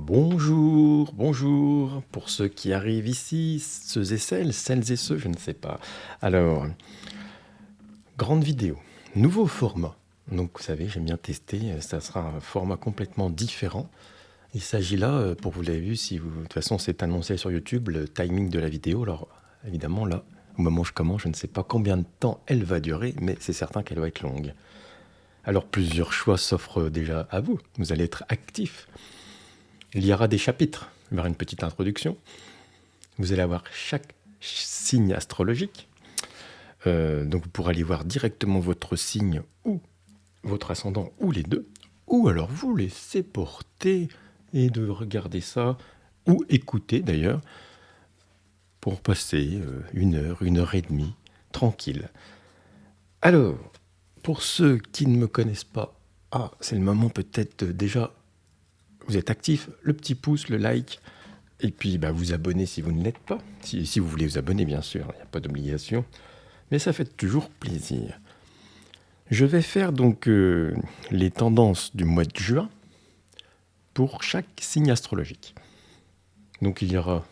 Bonjour, bonjour, pour ceux qui arrivent ici, ceux et celles et ceux, je ne sais pas. Alors, grande vidéo, nouveau format. Donc vous savez, j'aime bien tester, ça sera un format complètement différent. Il s'agit là, pour vous l'avez vu, si vous, de toute façon c'est annoncé sur YouTube, le timing de la vidéo. Alors évidemment là, au moment où je commence, je ne sais pas combien de temps elle va durer, mais c'est certain qu'elle va être longue. Alors plusieurs choix s'offrent déjà à vous, vous allez être actifs. Il y aura des chapitres, il y aura une petite introduction. Vous allez avoir chaque signe astrologique. Donc vous pourrez aller voir directement votre signe ou votre ascendant ou les deux. Ou alors vous laissez porter et de regarder ça, ou écouter d'ailleurs, pour passer 1 heure et demie, tranquille. Alors, pour ceux qui ne me connaissent pas, c'est le moment peut-être déjà, vous êtes actifs, le petit pouce, le like, et puis vous abonner si vous ne l'êtes pas, si vous voulez vous abonner bien sûr, il n'y a pas d'obligation, mais ça fait toujours plaisir. Je vais faire donc les tendances du mois de juin pour chaque signe astrologique. Donc il y aura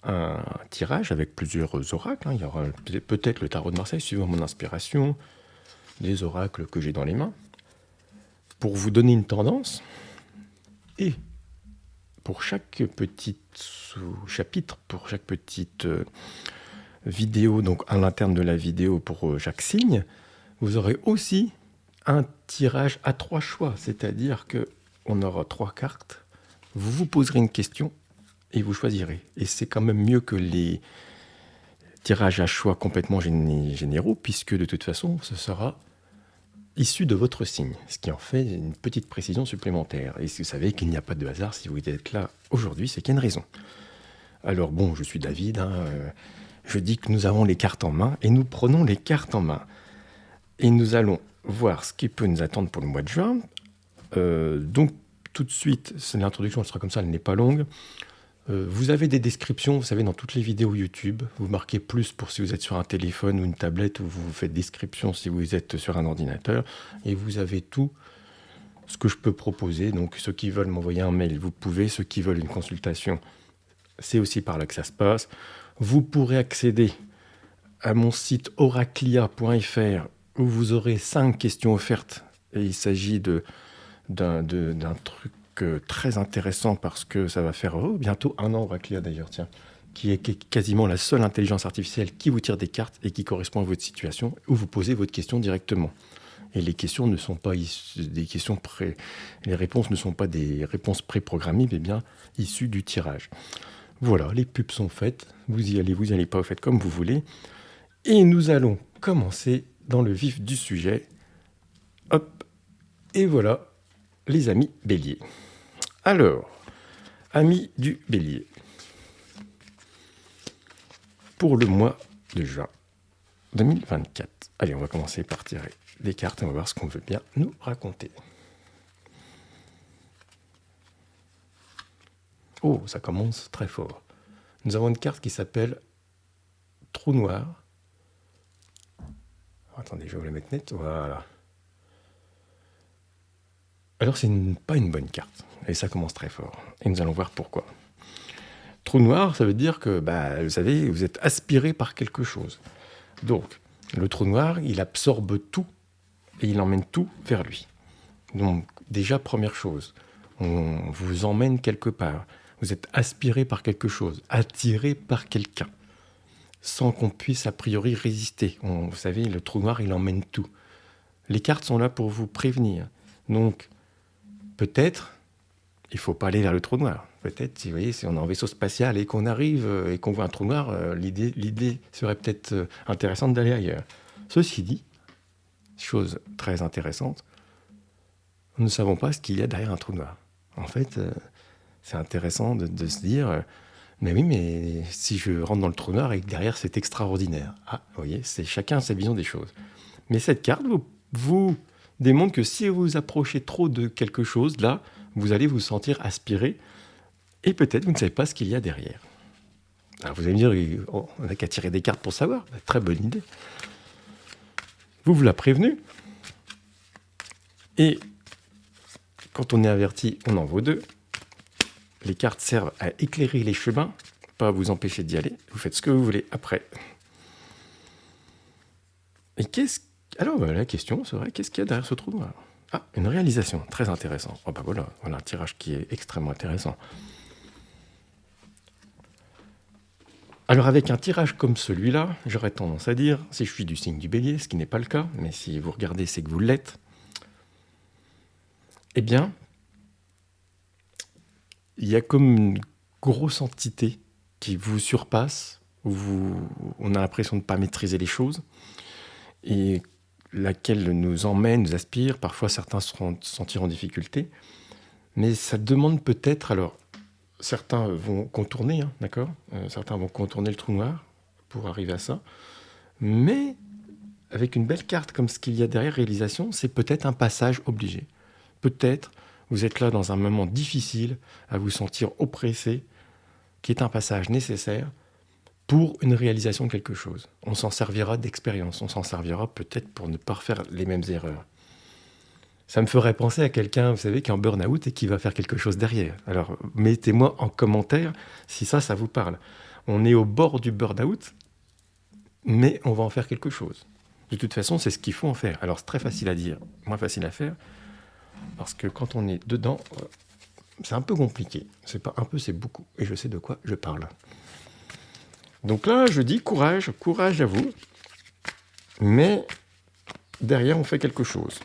un tirage avec plusieurs oracles, il y aura peut-être le tarot de Marseille suivant mon inspiration, des oracles que j'ai dans les mains, pour vous donner une tendance, et pour chaque petit sous-chapitre, pour chaque petite vidéo, donc à l'interne de la vidéo pour chaque signe, vous aurez aussi un tirage à 3 choix, c'est-à-dire qu'on aura 3 cartes, vous vous poserez une question et vous choisirez. Et c'est quand même mieux que les tirages à choix complètement généraux, puisque de toute façon, ce sera issu de votre signe, ce qui en fait une petite précision supplémentaire. Et vous savez qu'il n'y a pas de hasard, si vous êtes là aujourd'hui, c'est qu'il y a une raison. Alors bon, je suis David, je dis que nous avons les cartes en main, et nous prenons les cartes en main. Et nous allons voir ce qui peut nous attendre pour le mois de juin. Donc tout de suite, c'est l'introduction, elle sera comme ça, elle n'est pas longue. Vous avez des descriptions, vous savez, dans toutes les vidéos YouTube. Vous marquez plus pour si vous êtes sur un téléphone ou une tablette, ou vous faites description si vous êtes sur un ordinateur. Et vous avez tout ce que je peux proposer. Donc ceux qui veulent m'envoyer un mail, vous pouvez. Ceux qui veulent une consultation, c'est aussi par là que ça se passe. Vous pourrez accéder à mon site oraclia.fr où vous aurez 5 questions offertes. Et il s'agit d'un truc très intéressant parce que ça va faire bientôt 1 an, Oraclia d'ailleurs, tiens, qui est quasiment la seule intelligence artificielle qui vous tire des cartes et qui correspond à votre situation, où vous posez votre question directement. Et les questions ne sont pas des questions les réponses ne sont pas des réponses préprogrammées, mais bien issues du tirage. Voilà, les pubs sont faites. Vous y allez pas, vous faites comme vous voulez. Et nous allons commencer dans le vif du sujet. Hop, et voilà, les amis béliers. Alors, amis du bélier, pour le mois de juin 2024. Allez, on va commencer par tirer des cartes et on va voir ce qu'on veut bien nous raconter. Oh, ça commence très fort. Nous avons une carte qui s'appelle Trou noir. Attendez, je vais vous la mettre nette. Voilà. Alors, c'est pas une bonne carte. Et ça commence très fort. Et nous allons voir pourquoi. Trou noir, ça veut dire que, vous savez, vous êtes aspiré par quelque chose. Donc, le trou noir, il absorbe tout et il emmène tout vers lui. Donc, déjà, première chose, on vous emmène quelque part. Vous êtes aspiré par quelque chose, attiré par quelqu'un, sans qu'on puisse a priori résister. Vous savez, le trou noir, il emmène tout. Les cartes sont là pour vous prévenir. Donc, peut-être, il ne faut pas aller vers le trou noir. Peut-être, si vous voyez, si on est en vaisseau spatial et qu'on arrive et qu'on voit un trou noir, l'idée serait peut-être intéressante d'aller ailleurs. Ceci dit, chose très intéressante, nous ne savons pas ce qu'il y a derrière un trou noir. En fait, c'est intéressant de se dire, mais oui, mais si je rentre dans le trou noir et que derrière c'est extraordinaire. Vous voyez, c'est chacun sa vision des choses. Mais cette carte vous démontre que si vous approchez trop de quelque chose, là, vous allez vous sentir aspiré et peut-être vous ne savez pas ce qu'il y a derrière. Alors vous allez me dire, on n'a qu'à tirer des cartes pour savoir. Très bonne idée. Vous l'a prévenu. Et quand on est averti, on en vaut 2. Les cartes servent à éclairer les chemins, pas à vous empêcher d'y aller. Vous faites ce que vous voulez après. Et alors, la question serait, qu'est-ce qu'il y a derrière ce trou noir? Ah, une réalisation, très intéressant. Oh bah voilà un tirage qui est extrêmement intéressant. Alors avec un tirage comme celui-là, j'aurais tendance à dire, si je suis du signe du Bélier, ce qui n'est pas le cas, mais si vous regardez, c'est que vous l'êtes, eh bien, il y a comme une grosse entité qui vous surpasse, où on a l'impression de ne pas maîtriser les choses, et laquelle nous emmène, nous aspire. Parfois, certains se sentir en difficulté, mais ça demande peut-être, alors, certains vont contourner, hein, d'accord, certains vont contourner le trou noir pour arriver à ça, mais avec une belle carte comme ce qu'il y a derrière réalisation, c'est peut-être un passage obligé. Peut-être vous êtes là dans un moment difficile, à vous sentir oppressé, qui est un passage nécessaire pour une réalisation de quelque chose. On s'en servira d'expérience, on s'en servira peut-être pour ne pas refaire les mêmes erreurs. Ça me ferait penser à quelqu'un, vous savez, qui est en burn-out et qui va faire quelque chose derrière. Alors, mettez-moi en commentaire si ça vous parle. On est au bord du burn-out, mais on va en faire quelque chose. De toute façon, c'est ce qu'il faut en faire. Alors, c'est très facile à dire, moins facile à faire, parce que quand on est dedans, c'est un peu compliqué. C'est pas un peu, c'est beaucoup. Et je sais de quoi je parle. Donc là, je dis courage, courage à vous. Mais derrière, on fait quelque chose.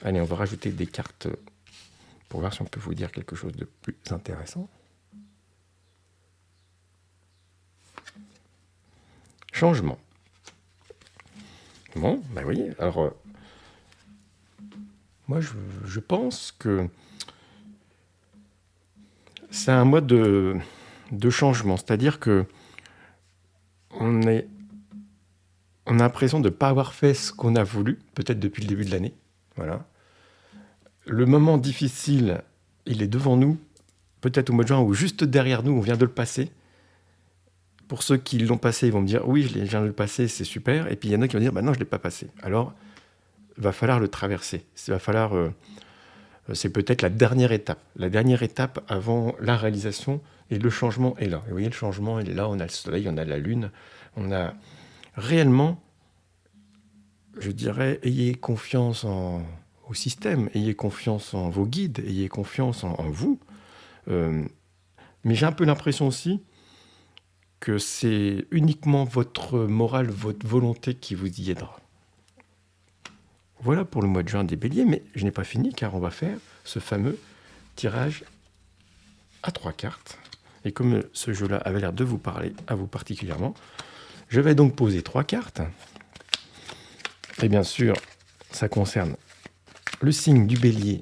Allez, on va rajouter des cartes pour voir si on peut vous dire quelque chose de plus intéressant. Changement. Bon, ben oui, alors, moi, je pense que c'est un mode de changement. C'est-à-dire que on a l'impression de ne pas avoir fait ce qu'on a voulu, peut-être depuis le début de l'année. Voilà. Le moment difficile, il est devant nous, peut-être au mois de juin, ou juste derrière nous, on vient de le passer. Pour ceux qui l'ont passé, ils vont me dire « Oui, je viens de le passer, c'est super ». Et puis il y en a qui vont dire « Bah non, je ne l'ai pas passé ». Alors, il va falloir le traverser. C'est peut-être la dernière étape avant la réalisation, et le changement est là. Et vous voyez, le changement, il est là, on a le soleil, on a la lune, on a réellement, je dirais, ayez confiance au système, ayez confiance en vos guides, ayez confiance en vous. Mais j'ai un peu l'impression aussi que c'est uniquement votre morale, votre volonté qui vous y aidera. Voilà pour le mois de juin des Béliers, mais je n'ai pas fini car on va faire ce fameux tirage à 3 cartes. Et comme ce jeu-là avait l'air de vous parler, à vous particulièrement, je vais donc poser 3 cartes. Et bien sûr, ça concerne le signe du Bélier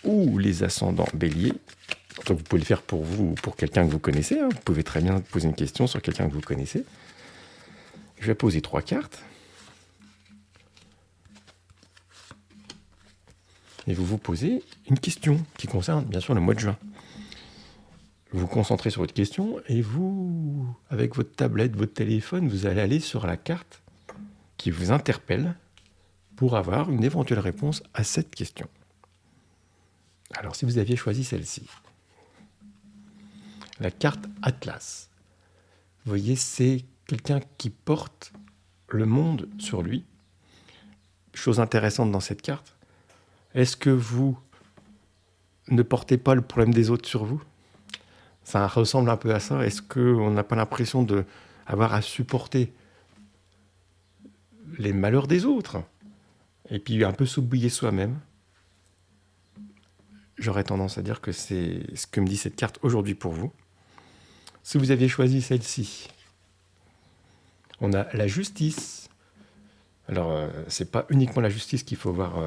ou les ascendants Bélier. Donc vous pouvez le faire pour vous ou pour quelqu'un que vous connaissez. Vous pouvez très bien poser une question sur quelqu'un que vous connaissez. Je vais poser 3 cartes. Et vous vous posez une question qui concerne bien sûr le mois de juin. Vous vous concentrez sur votre question et vous, avec votre tablette, votre téléphone, vous allez aller sur la carte qui vous interpelle pour avoir une éventuelle réponse à cette question. Alors si vous aviez choisi celle-ci, la carte Atlas, vous voyez, c'est quelqu'un qui porte le monde sur lui. Chose intéressante dans cette carte, est-ce que vous ne portez pas le problème des autres sur vous? Ça ressemble un peu à ça. Est-ce qu'on n'a pas l'impression d'avoir à supporter les malheurs des autres et puis un peu s'oublier soi-même? J'aurais tendance à dire que c'est ce que me dit cette carte aujourd'hui pour vous. Si vous aviez choisi celle-ci, on a la justice. Alors, c'est pas uniquement la justice qu'il faut voir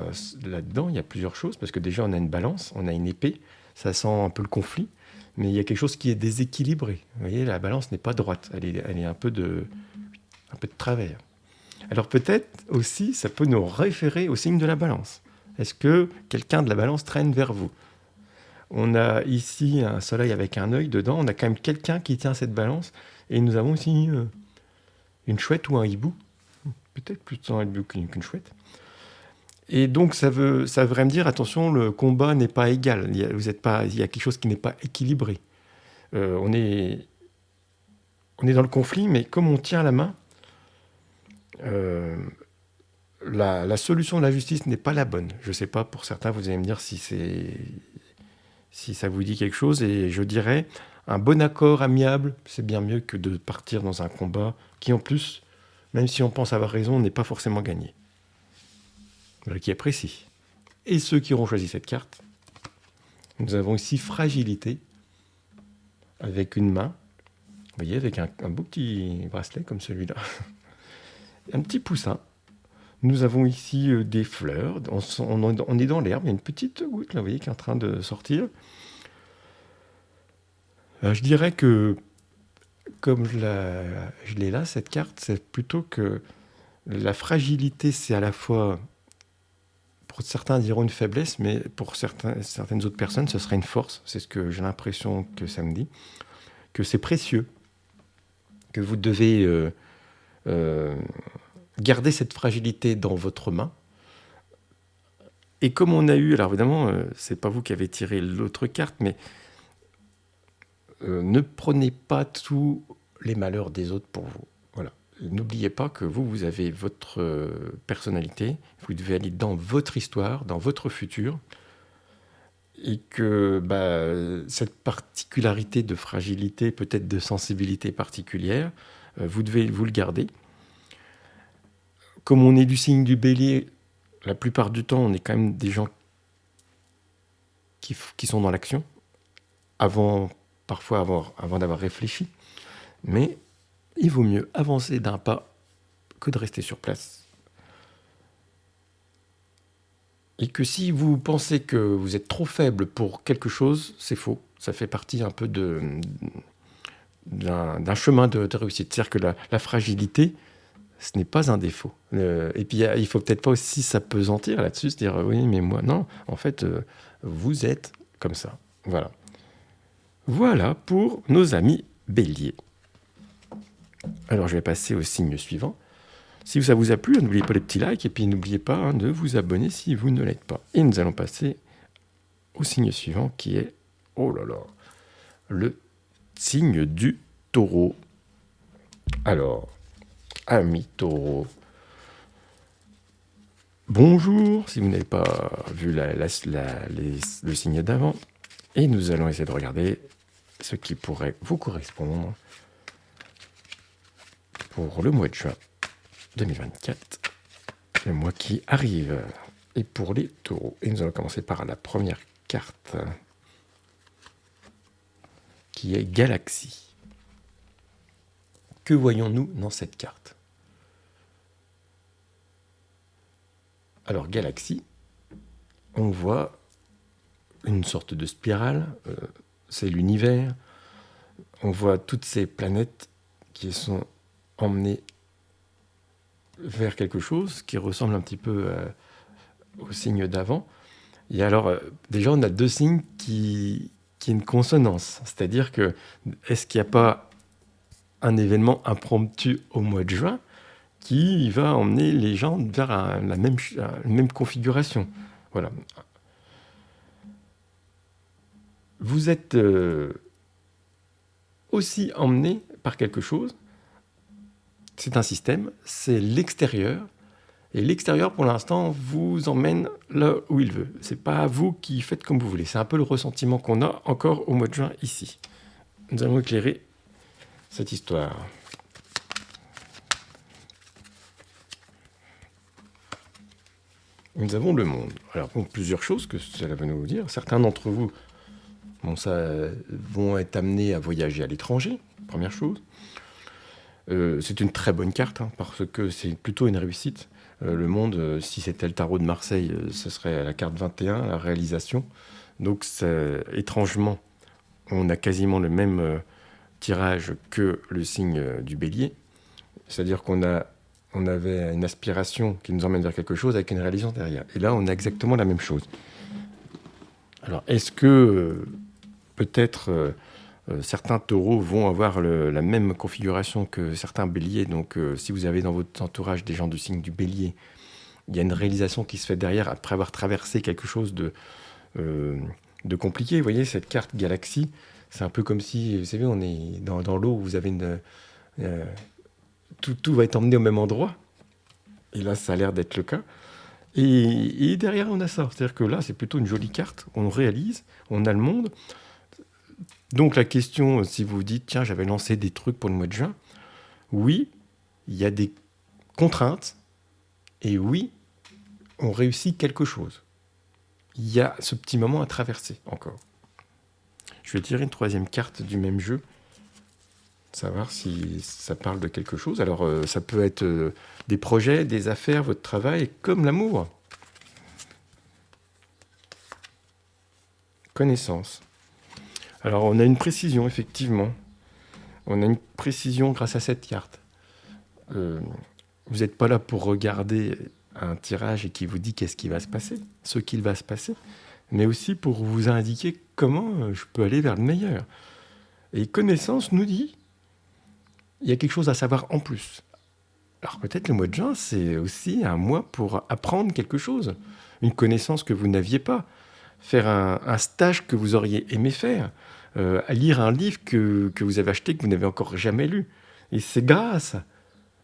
là-dedans, il y a plusieurs choses, parce que déjà, on a une balance, on a une épée, ça sent un peu le conflit, mais il y a quelque chose qui est déséquilibré. Vous voyez, la balance n'est pas droite, elle est un peu de travers. Alors peut-être aussi, ça peut nous référer au signe de la balance. Est-ce que quelqu'un de la balance traîne vers vous? On a ici un soleil avec un œil dedans, on a quand même quelqu'un qui tient cette balance, et nous avons aussi une chouette ou un hibou. Peut-être plutôt un hibou qu'une chouette. Et donc, ça voudrait me dire, attention, le combat n'est pas égal. Il y a quelque chose qui n'est pas équilibré. On est dans le conflit, mais comme on tient la main, euh, la solution de la justice n'est pas la bonne. Je ne sais pas, pour certains, vous allez me dire si ça vous dit quelque chose. Et je dirais, un bon accord amiable, c'est bien mieux que de partir dans un combat qui, en plus, même si on pense avoir raison, n'est pas forcément gagné. Qui est précis. Et ceux qui auront choisi cette carte, nous avons ici fragilité, avec une main, vous voyez, avec un beau petit bracelet comme celui-là, un petit poussin. Nous avons ici des fleurs, on est dans l'herbe, il y a une petite goutte là, vous voyez, qui est en train de sortir. Je dirais que, comme je l'ai là, cette carte, c'est plutôt que la fragilité, c'est à la fois, pour certains diront une faiblesse, mais pour certaines autres personnes, ce serait une force. C'est ce que j'ai l'impression que ça me dit. Que c'est précieux, que vous devez garder cette fragilité dans votre main. Et comme on a eu, alors évidemment, c'est pas vous qui avez tiré l'autre carte, mais ne prenez pas tous les malheurs des autres pour vous. Voilà. N'oubliez pas que vous avez votre personnalité, vous devez aller dans votre histoire, dans votre futur, et que cette particularité de fragilité, peut-être de sensibilité particulière, vous devez vous le garder. Comme on est du signe du Bélier, la plupart du temps, on est quand même des gens qui sont dans l'action, parfois avant d'avoir réfléchi. Mais il vaut mieux avancer d'un pas que de rester sur place. Et que si vous pensez que vous êtes trop faible pour quelque chose, c'est faux. Ça fait partie un peu d'un chemin de réussite. C'est-à-dire que la fragilité, ce n'est pas un défaut. Et puis, il ne faut peut-être pas aussi s'apesantir là-dessus, se dire, oui, mais moi, non. En fait, vous êtes comme ça. Voilà. Voilà pour nos amis Bélier. Alors, je vais passer au signe suivant. Si ça vous a plu, n'oubliez pas les petits likes et puis n'oubliez pas de vous abonner si vous ne l'êtes pas. Et nous allons passer au signe suivant qui est, oh là là, le signe du Taureau. Alors, amis Taureau, bonjour si vous n'avez pas vu le signe d'avant. Et nous allons essayer de regarder ce qui pourrait vous correspondre pour le mois de juin 2024, le mois qui arrive, et pour les taureaux. Et nous allons commencer par la première carte, qui est Galaxie. Que voyons-nous dans cette carte? Alors, Galaxie, on voit une sorte de spirale, c'est l'univers. On voit toutes ces planètes qui sont emmenées vers quelque chose qui ressemble un petit peu au signe d'avant. Et alors, déjà, on a deux signes qui ont une consonance. C'est-à-dire que, est-ce qu'il n'y a pas un événement impromptu au mois de juin qui va emmener les gens vers la même configuration? Voilà. Vous êtes aussi emmené par quelque chose. C'est un système, c'est l'extérieur. Et l'extérieur, pour l'instant, vous emmène là où il veut. Ce n'est pas vous qui faites comme vous voulez. C'est un peu le ressentiment qu'on a encore au mois de juin ici. Nous allons éclairer cette histoire. Nous avons le monde. Alors, donc, plusieurs choses que cela va nous dire. Certains d'entre vous vont être amenés à voyager à l'étranger, première chose. C'est une très bonne carte, parce que c'est plutôt une réussite. Le monde, si c'était le tarot de Marseille, ce serait la carte 21, la réalisation. Donc, étrangement, on a quasiment le même tirage que le signe du Bélier. C'est-à-dire qu'on avait une aspiration qui nous emmène vers quelque chose avec une réalisation derrière. Et là, on a exactement la même chose. Alors, est-ce que peut-être certains taureaux vont avoir la même configuration que certains béliers? Donc, si vous avez dans votre entourage des gens du signe du Bélier, Il y a une réalisation qui se fait derrière après avoir traversé quelque chose euh, de compliqué. Vous voyez, cette carte galaxie, c'est un peu comme si, vous savez, on est dans l'eau, vous avez euh, tout va être emmené au même endroit. Et là, ça a l'air d'être le cas. Et derrière, on a ça. C'est-à-dire que là, c'est plutôt une jolie carte. On réalise, on a le monde. Donc la question, si vous vous dites, tiens, j'avais lancé des trucs pour le mois de juin, oui, il y a des contraintes. Et oui, on réussit quelque chose. Il y a ce petit moment à traverser encore. Je vais tirer une troisième carte du même jeu, savoir si ça parle de quelque chose. Alors, ça peut être des projets, des affaires, votre travail, comme l'amour. Connaissance. Alors, on a une précision, effectivement. On a une précision grâce à cette carte. Vous n'êtes pas là pour regarder un tirage et qui vous dit qu'est-ce qui va se passer, ce qu'il va se passer, mais aussi pour vous indiquer comment je peux aller vers le meilleur. Et connaissance nous dit, il y a quelque chose à savoir en plus. Alors peut-être le mois de juin, c'est aussi un mois pour apprendre quelque chose, une connaissance que vous n'aviez pas, faire un stage que vous auriez aimé faire, à lire un livre que vous avez acheté que vous n'avez encore jamais lu. Et c'est grâce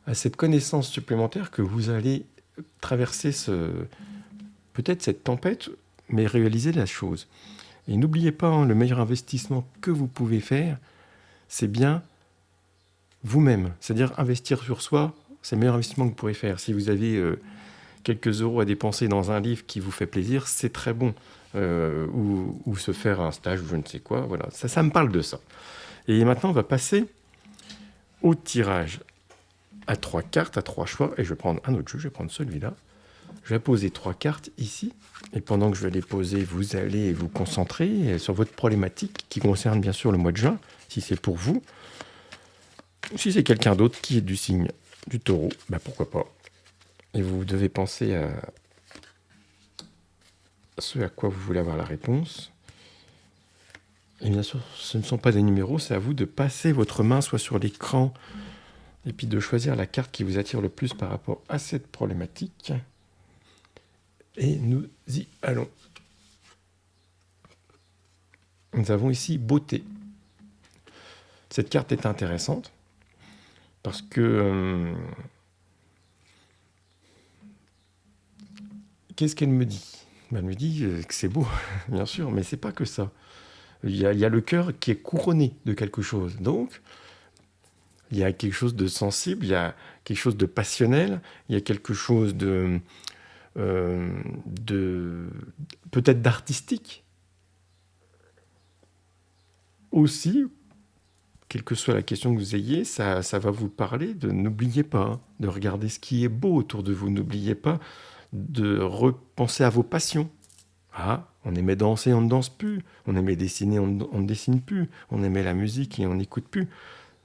à cette connaissance supplémentaire que vous allez traverser peut-être cette tempête, mais réaliser la chose. Et n'oubliez pas, hein, le meilleur investissement que vous pouvez faire, c'est bien vous-même. C'est-à-dire investir sur soi, c'est le meilleur investissement que vous pourrez faire. Si vous avez quelques euros à dépenser dans un livre qui vous fait plaisir, c'est très bon. Ou se faire un stage ou je ne sais quoi. Voilà, ça me parle de ça. Et maintenant, on va passer au tirage à 3 cartes, à 3 choix. Et je vais prendre un autre jeu, je vais prendre celui-là. Je vais poser 3 cartes ici. Et pendant que je vais les poser, vous allez vous concentrer sur votre problématique qui concerne bien sûr le mois de juin, si c'est pour vous. Si c'est quelqu'un d'autre qui est du signe du taureau, bah pourquoi pas. Et vous devez penser à ce à quoi vous voulez avoir la réponse. Et bien sûr, ce ne sont pas des numéros, c'est à vous de passer votre main soit sur l'écran et puis de choisir la carte qui vous attire le plus par rapport à cette problématique. Et nous y allons. Nous avons ici beauté. Cette carte est intéressante parce que qu'est-ce qu'elle me dit? Elle me dit que c'est beau, bien sûr, mais c'est pas que ça. Il y a le cœur qui est couronné de quelque chose. Donc, il y a quelque chose de sensible, il y a quelque chose de passionnel, il y a quelque chose de peut-être d'artistique. Aussi, quelle que soit la question que vous ayez, ça va vous parler de n'oubliez pas de regarder ce qui est beau autour de vous. N'oubliez pas de repenser à vos passions. Ah, on aimait danser, on ne danse plus. On aimait dessiner, on ne dessine plus. On aimait la musique et on n'écoute plus.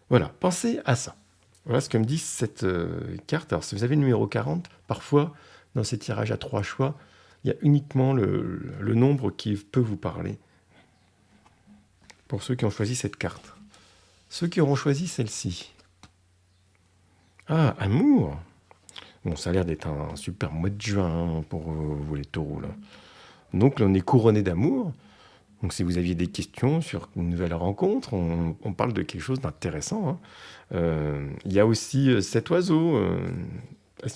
Voilà, pensez à ça. Voilà ce que me dit cette carte. Alors, si vous avez le numéro 40, parfois, dans ces tirages à 3 choix, il y a uniquement le nombre qui peut vous parler. Pour ceux qui ont choisi cette carte. Ceux qui auront choisi celle-ci. Ah, amour. Bon, ça a l'air d'être un super mois de juin hein, pour vous les taureaux. Là. Donc là, on est couronné d'amour. Donc si vous aviez des questions sur une nouvelle rencontre, on parle de quelque chose d'intéressant. Hein. Il y a aussi cet oiseau.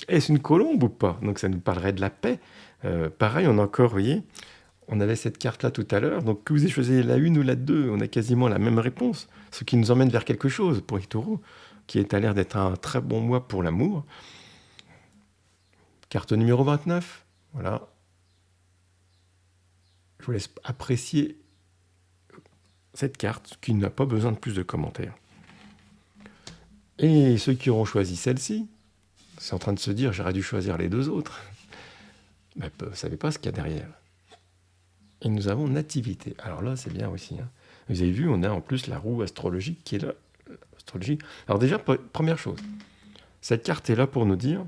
Est-ce une colombe ou pas? Donc ça nous parlerait de la paix. Pareil, on a encore, vous voyez, on avait cette carte-là tout à l'heure. Donc que vous ayez choisi la 1 ou la 2, on a quasiment la même réponse. Ce qui nous emmène vers quelque chose pour les taureaux, qui est à l'air d'être un très bon mois pour l'amour. Carte numéro 29. Voilà. Je vous laisse apprécier cette carte qui n'a pas besoin de plus de commentaires. Et ceux qui auront choisi celle-ci, c'est en train de se dire j'aurais dû choisir les 2 autres. Mais vous ne savez pas ce qu'il y a derrière. Et nous avons nativité. Alors là, c'est bien aussi. Hein. Vous avez vu, on a en plus la roue astrologique qui est là. Astrologie. Alors déjà, première chose, cette carte est là pour nous dire,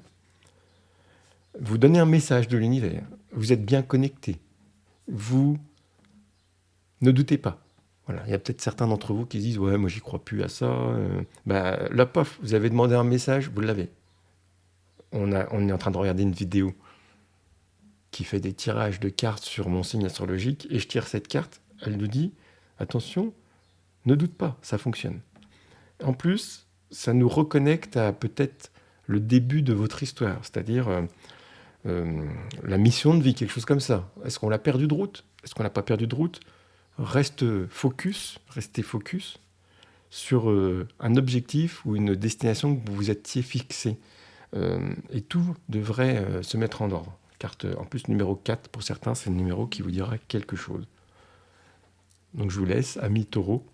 vous donnez un message de l'univers. Vous êtes bien connecté. Vous ne doutez pas. Voilà. Il y a peut-être certains d'entre vous qui disent « Ouais, moi, j'y crois plus à ça. » Là, paf, vous avez demandé un message, vous l'avez. On est en train de regarder une vidéo. qui fait des tirages de cartes sur mon signe astrologique, et je tire cette carte, elle nous dit, attention, ne doute pas, ça fonctionne. En plus, ça nous reconnecte à peut-être le début de votre histoire, c'est-à-dire la mission de vie, quelque chose comme ça. Est-ce qu'on l'a perdu de route? Est-ce qu'on l'a pas perdu de route? Restez focus sur un objectif ou une destination que vous vous étiez fixé. Et tout devrait se mettre en ordre. Carte, en plus, numéro 4, pour certains, c'est le numéro qui vous dira quelque chose. Donc je vous laisse, amis taureaux,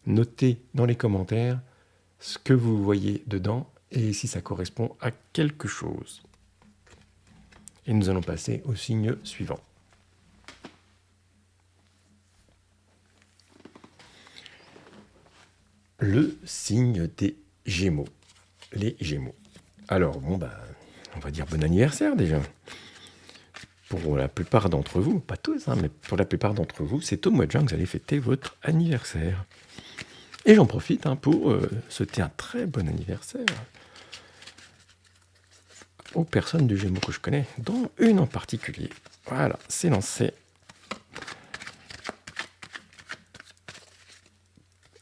notez dans les commentaires ce que vous voyez dedans et si ça correspond à quelque chose. Et nous allons passer au signe suivant. Le signe des Gémeaux. Les Gémeaux. Alors, bon, on va dire bon anniversaire déjà. Pour la plupart d'entre vous, pas tous, hein, mais pour la plupart d'entre vous, c'est au mois de juin que vous allez fêter votre anniversaire. Et j'en profite pour souhaiter un très bon anniversaire aux personnes du Gémeaux que je connais, dont une en particulier. Voilà, c'est lancé.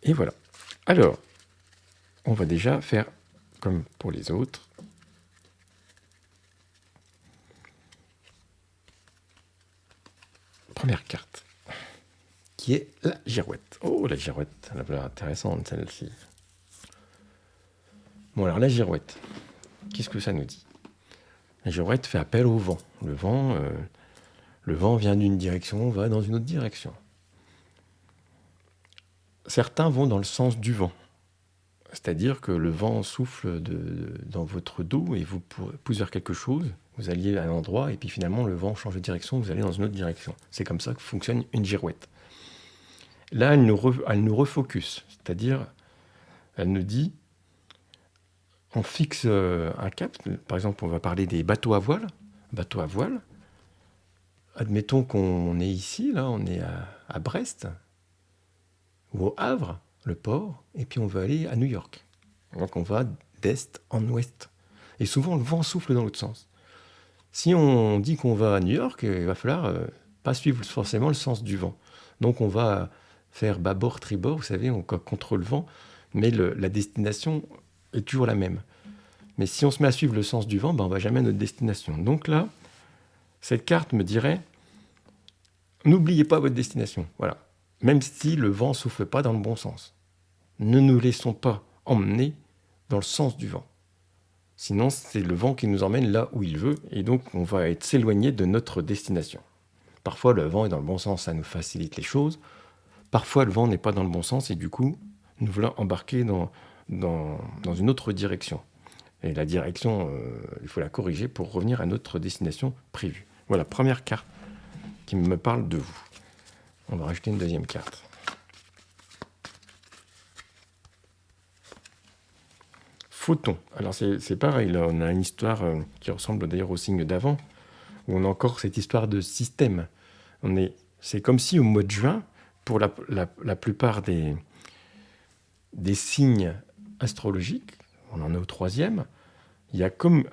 Et voilà. Alors, on va déjà faire comme pour les autres. Première carte, qui est la girouette. Oh, la girouette, la plus intéressante, celle-ci. Bon, alors la girouette, qu'est-ce que ça nous dit? La girouette fait appel au vent. Le vent vient d'une direction, va dans une autre direction. Certains vont dans le sens du vent. C'est-à-dire que le vent souffle dans votre dos et vous pousse vers quelque chose, vous alliez à un endroit et puis finalement le vent change de direction, vous allez dans une autre direction. C'est comme ça que fonctionne une girouette. Là, elle nous refocus, c'est-à-dire elle nous dit, on fixe un cap, par exemple on va parler des bateaux à voile. Bateaux à voile, admettons qu'on est ici, là on est à Brest, ou au Havre, le port, et puis on va aller à New York. Donc on va d'est en ouest. Et souvent le vent souffle dans l'autre sens. Si on dit qu'on va à New York, il va falloir pas suivre forcément le sens du vent. Donc on va faire bâbord, tribord, vous savez, contre le vent, mais la destination est toujours la même. Mais si on se met à suivre le sens du vent, on ne va jamais à notre destination. Donc là, cette carte me dirait, n'oubliez pas votre destination. Voilà. Même si le vent ne souffle pas dans le bon sens. Ne nous laissons pas emmener dans le sens du vent. Sinon, c'est le vent qui nous emmène là où il veut, et donc on va s'éloigner de notre destination. Parfois, le vent est dans le bon sens, ça nous facilite les choses. Parfois, le vent n'est pas dans le bon sens, et du coup, nous voulons embarquer dans une autre direction. Et la direction, il faut la corriger pour revenir à notre destination prévue. Voilà, première carte qui me parle de vous. On va rajouter une deuxième carte. Photon. Alors c'est pareil, là on a une histoire qui ressemble d'ailleurs au signe d'avant, où on a encore cette histoire de système. C'est comme si au mois de juin, pour la plupart des signes astrologiques, on en est au 3e, il y a comme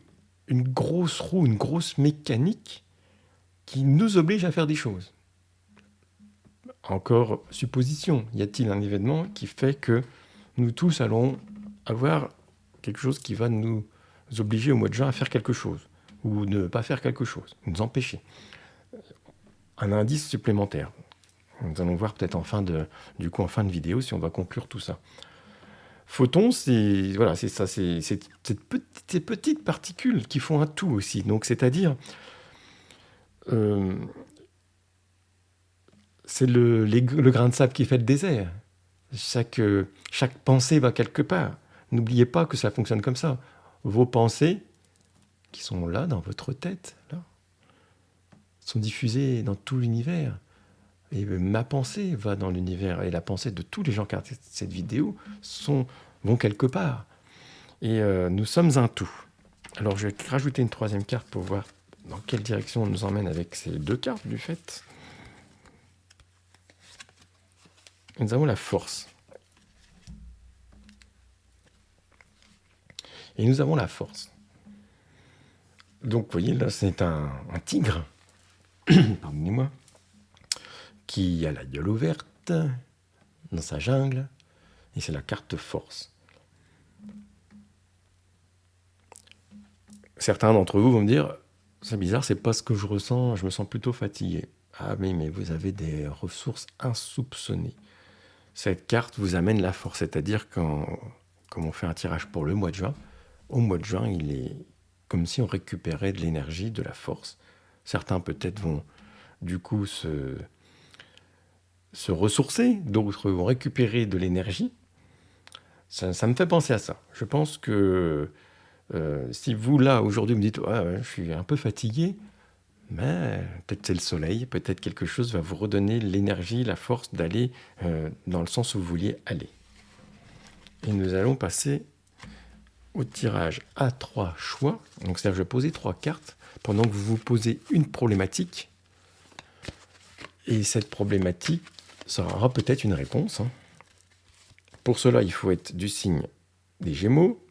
une grosse roue, une grosse mécanique qui nous oblige à faire des choses. Encore supposition, y a-t-il un événement qui fait que nous tous allons avoir quelque chose qui va nous obliger au mois de juin à faire quelque chose, ou ne pas faire quelque chose, nous empêcher. Un indice supplémentaire. Nous allons voir peut-être en fin de vidéo si on va conclure tout ça. Photons, c'est ça, c'est ces petites particules qui font un tout aussi. Donc c'est-à-dire, c'est le grain de sable qui fait le désert. Chaque pensée va quelque part. N'oubliez pas que ça fonctionne comme ça. Vos pensées, qui sont là, dans votre tête, là, sont diffusées dans tout l'univers. Et ma pensée va dans l'univers. Et la pensée de tous les gens qui regardent cette vidéo vont quelque part. Et nous sommes un tout. Alors, je vais rajouter une 3e carte pour voir dans quelle direction on nous emmène avec ces 2 cartes, du fait. Nous avons la force. Et nous avons la force. Donc, vous voyez, là, c'est un tigre pardonnez-moi, qui a la gueule ouverte dans sa jungle, et c'est la carte force. Certains d'entre vous vont me dire, c'est bizarre, c'est pas ce que je ressens, je me sens plutôt fatigué. Ah mais vous avez des ressources insoupçonnées. Cette carte vous amène la force, c'est-à-dire quand on fait un tirage pour le mois de juin, au mois de juin, il est comme si on récupérait de l'énergie, de la force. Certains peut-être vont du coup se ressourcer, d'autres vont récupérer de l'énergie. Ça me fait penser à ça. Je pense que si vous, là, aujourd'hui, me dites ouais, je suis un peu fatigué, mais peut-être c'est le soleil, peut-être quelque chose va vous redonner l'énergie, la force d'aller dans le sens où vous vouliez aller. Et nous allons passer au tirage à 3 choix. Donc, c'est-à-dire que je vais poser 3 cartes pendant que vous vous posez une problématique. Et cette problématique, ça aura peut-être une réponse. Pour cela, il faut être du signe des Gémeaux,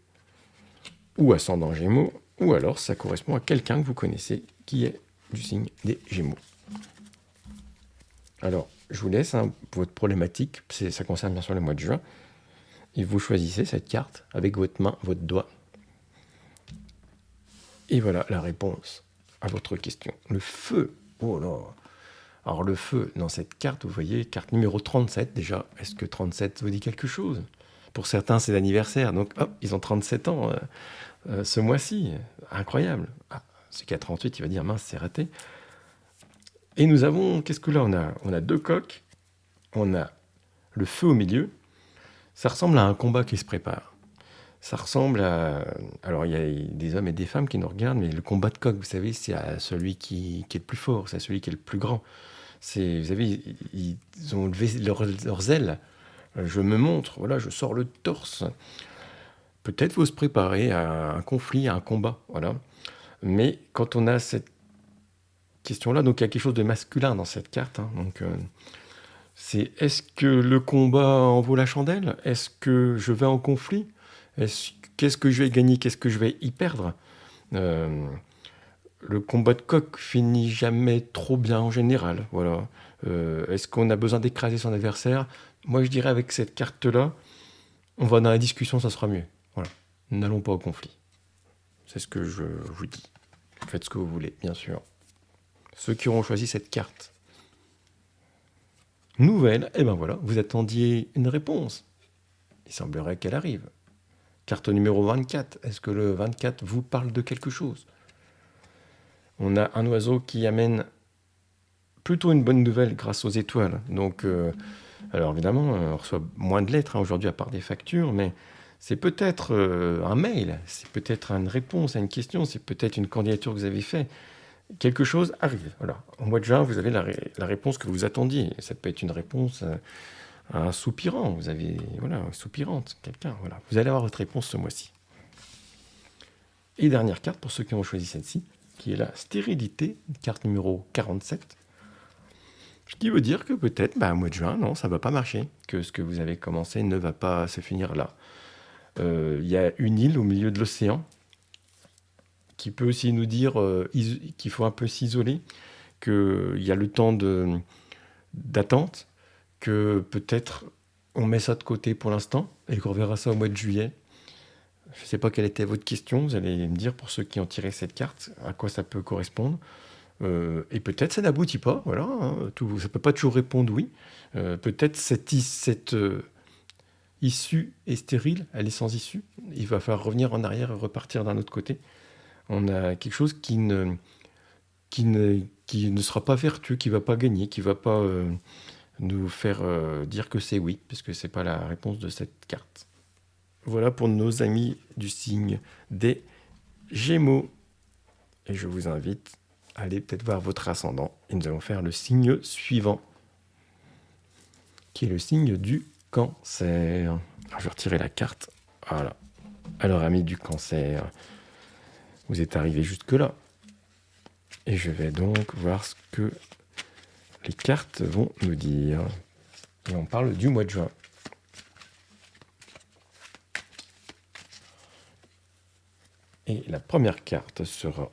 ou ascendant Gémeaux, ou alors ça correspond à quelqu'un que vous connaissez qui est du signe des Gémeaux. Alors, je vous laisse votre problématique, ça concerne bien sûr le mois de juin, et vous choisissez cette carte avec votre main, votre doigt. Et voilà la réponse à votre question. Le feu, oh là. Alors le feu, dans cette carte, vous voyez, carte numéro 37 déjà. Est-ce que 37 vous dit quelque chose? Pour certains, c'est l'anniversaire, donc hop, ils ont 37 ans ce mois-ci. Incroyable. Ah, celui qui a 38, il va dire, mince, c'est raté. Et nous avons, qu'est-ce que là on a 2 coqs, on a le feu au milieu. Ça ressemble à un combat qui se prépare. Ça ressemble à... Alors, il y a des hommes et des femmes qui nous regardent, mais le combat de coq, vous savez, c'est à celui qui est le plus fort, c'est à celui qui est le plus grand. Vous savez, ils ont levé leurs ailes. Je me montre, voilà, je sors le torse. Peut-être faut se préparer à un conflit, à un combat, voilà. Mais quand on a cette question-là, donc il y a quelque chose de masculin dans cette carte. Donc, c'est est-ce que le combat en vaut la chandelle? Est-ce que je vais en conflit? Qu'est-ce que je vais gagner? Qu'est-ce que je vais y perdre? Le combat de coq finit jamais trop bien en général. Voilà. Est-ce qu'on a besoin d'écraser son adversaire? Moi, je dirais avec cette carte-là, on va dans la discussion, ça sera mieux. Voilà. N'allons pas au conflit. C'est ce que je vous dis. Faites ce que vous voulez, bien sûr. Ceux qui auront choisi cette carte. Nouvelle, et ben voilà, vous attendiez une réponse. Il semblerait qu'elle arrive. Carte numéro 24. Est-ce que le 24 vous parle de quelque chose? On a un oiseau qui amène plutôt une bonne nouvelle grâce aux étoiles. Donc, alors évidemment, on reçoit moins de lettres aujourd'hui à part des factures, mais c'est peut-être un mail, c'est peut-être une réponse à une question, c'est peut-être une candidature que vous avez faite. Quelque chose arrive. Voilà. Au mois de juin, vous avez la réponse que vous attendiez. Ça peut être une réponse à un soupirant. Vous avez, voilà, soupirante, quelqu'un. Voilà. Vous allez avoir votre réponse ce mois-ci. Et dernière carte pour ceux qui ont choisi celle-ci, qui est la stérilité, carte numéro 47. Ce qui veut dire que peut-être, au mois de juin, non, ça ne va pas marcher, que ce que vous avez commencé ne va pas se finir là. Il y a une île au milieu de l'océan qui peut aussi nous dire qu'il faut un peu s'isoler, qu'il y a le temps d'attente, que peut-être on met ça de côté pour l'instant et qu'on reverra ça au mois de juillet. Je ne sais pas quelle était votre question, vous allez me dire pour ceux qui ont tiré cette carte, à quoi ça peut correspondre. Et peut-être ça n'aboutit pas, voilà, ça ne peut pas toujours répondre oui. Peut-être cette issue est stérile, elle est sans issue. Il va falloir revenir en arrière et repartir d'un autre côté. On a quelque chose qui ne sera pas vertueux, qui ne va pas gagner, qui ne va pas nous faire dire que c'est oui, puisque ce n'est pas la réponse de cette carte. Voilà pour nos amis du signe des Gémeaux. Et je vous invite à aller peut-être voir votre ascendant. Et nous allons faire le signe suivant, qui est le signe du Cancer. Alors, je vais retirer la carte. Voilà. Alors, amis du Cancer, vous êtes arrivés jusque-là. Et je vais donc voir ce que les cartes vont nous dire. Et on parle du mois de juin. Et la première carte sera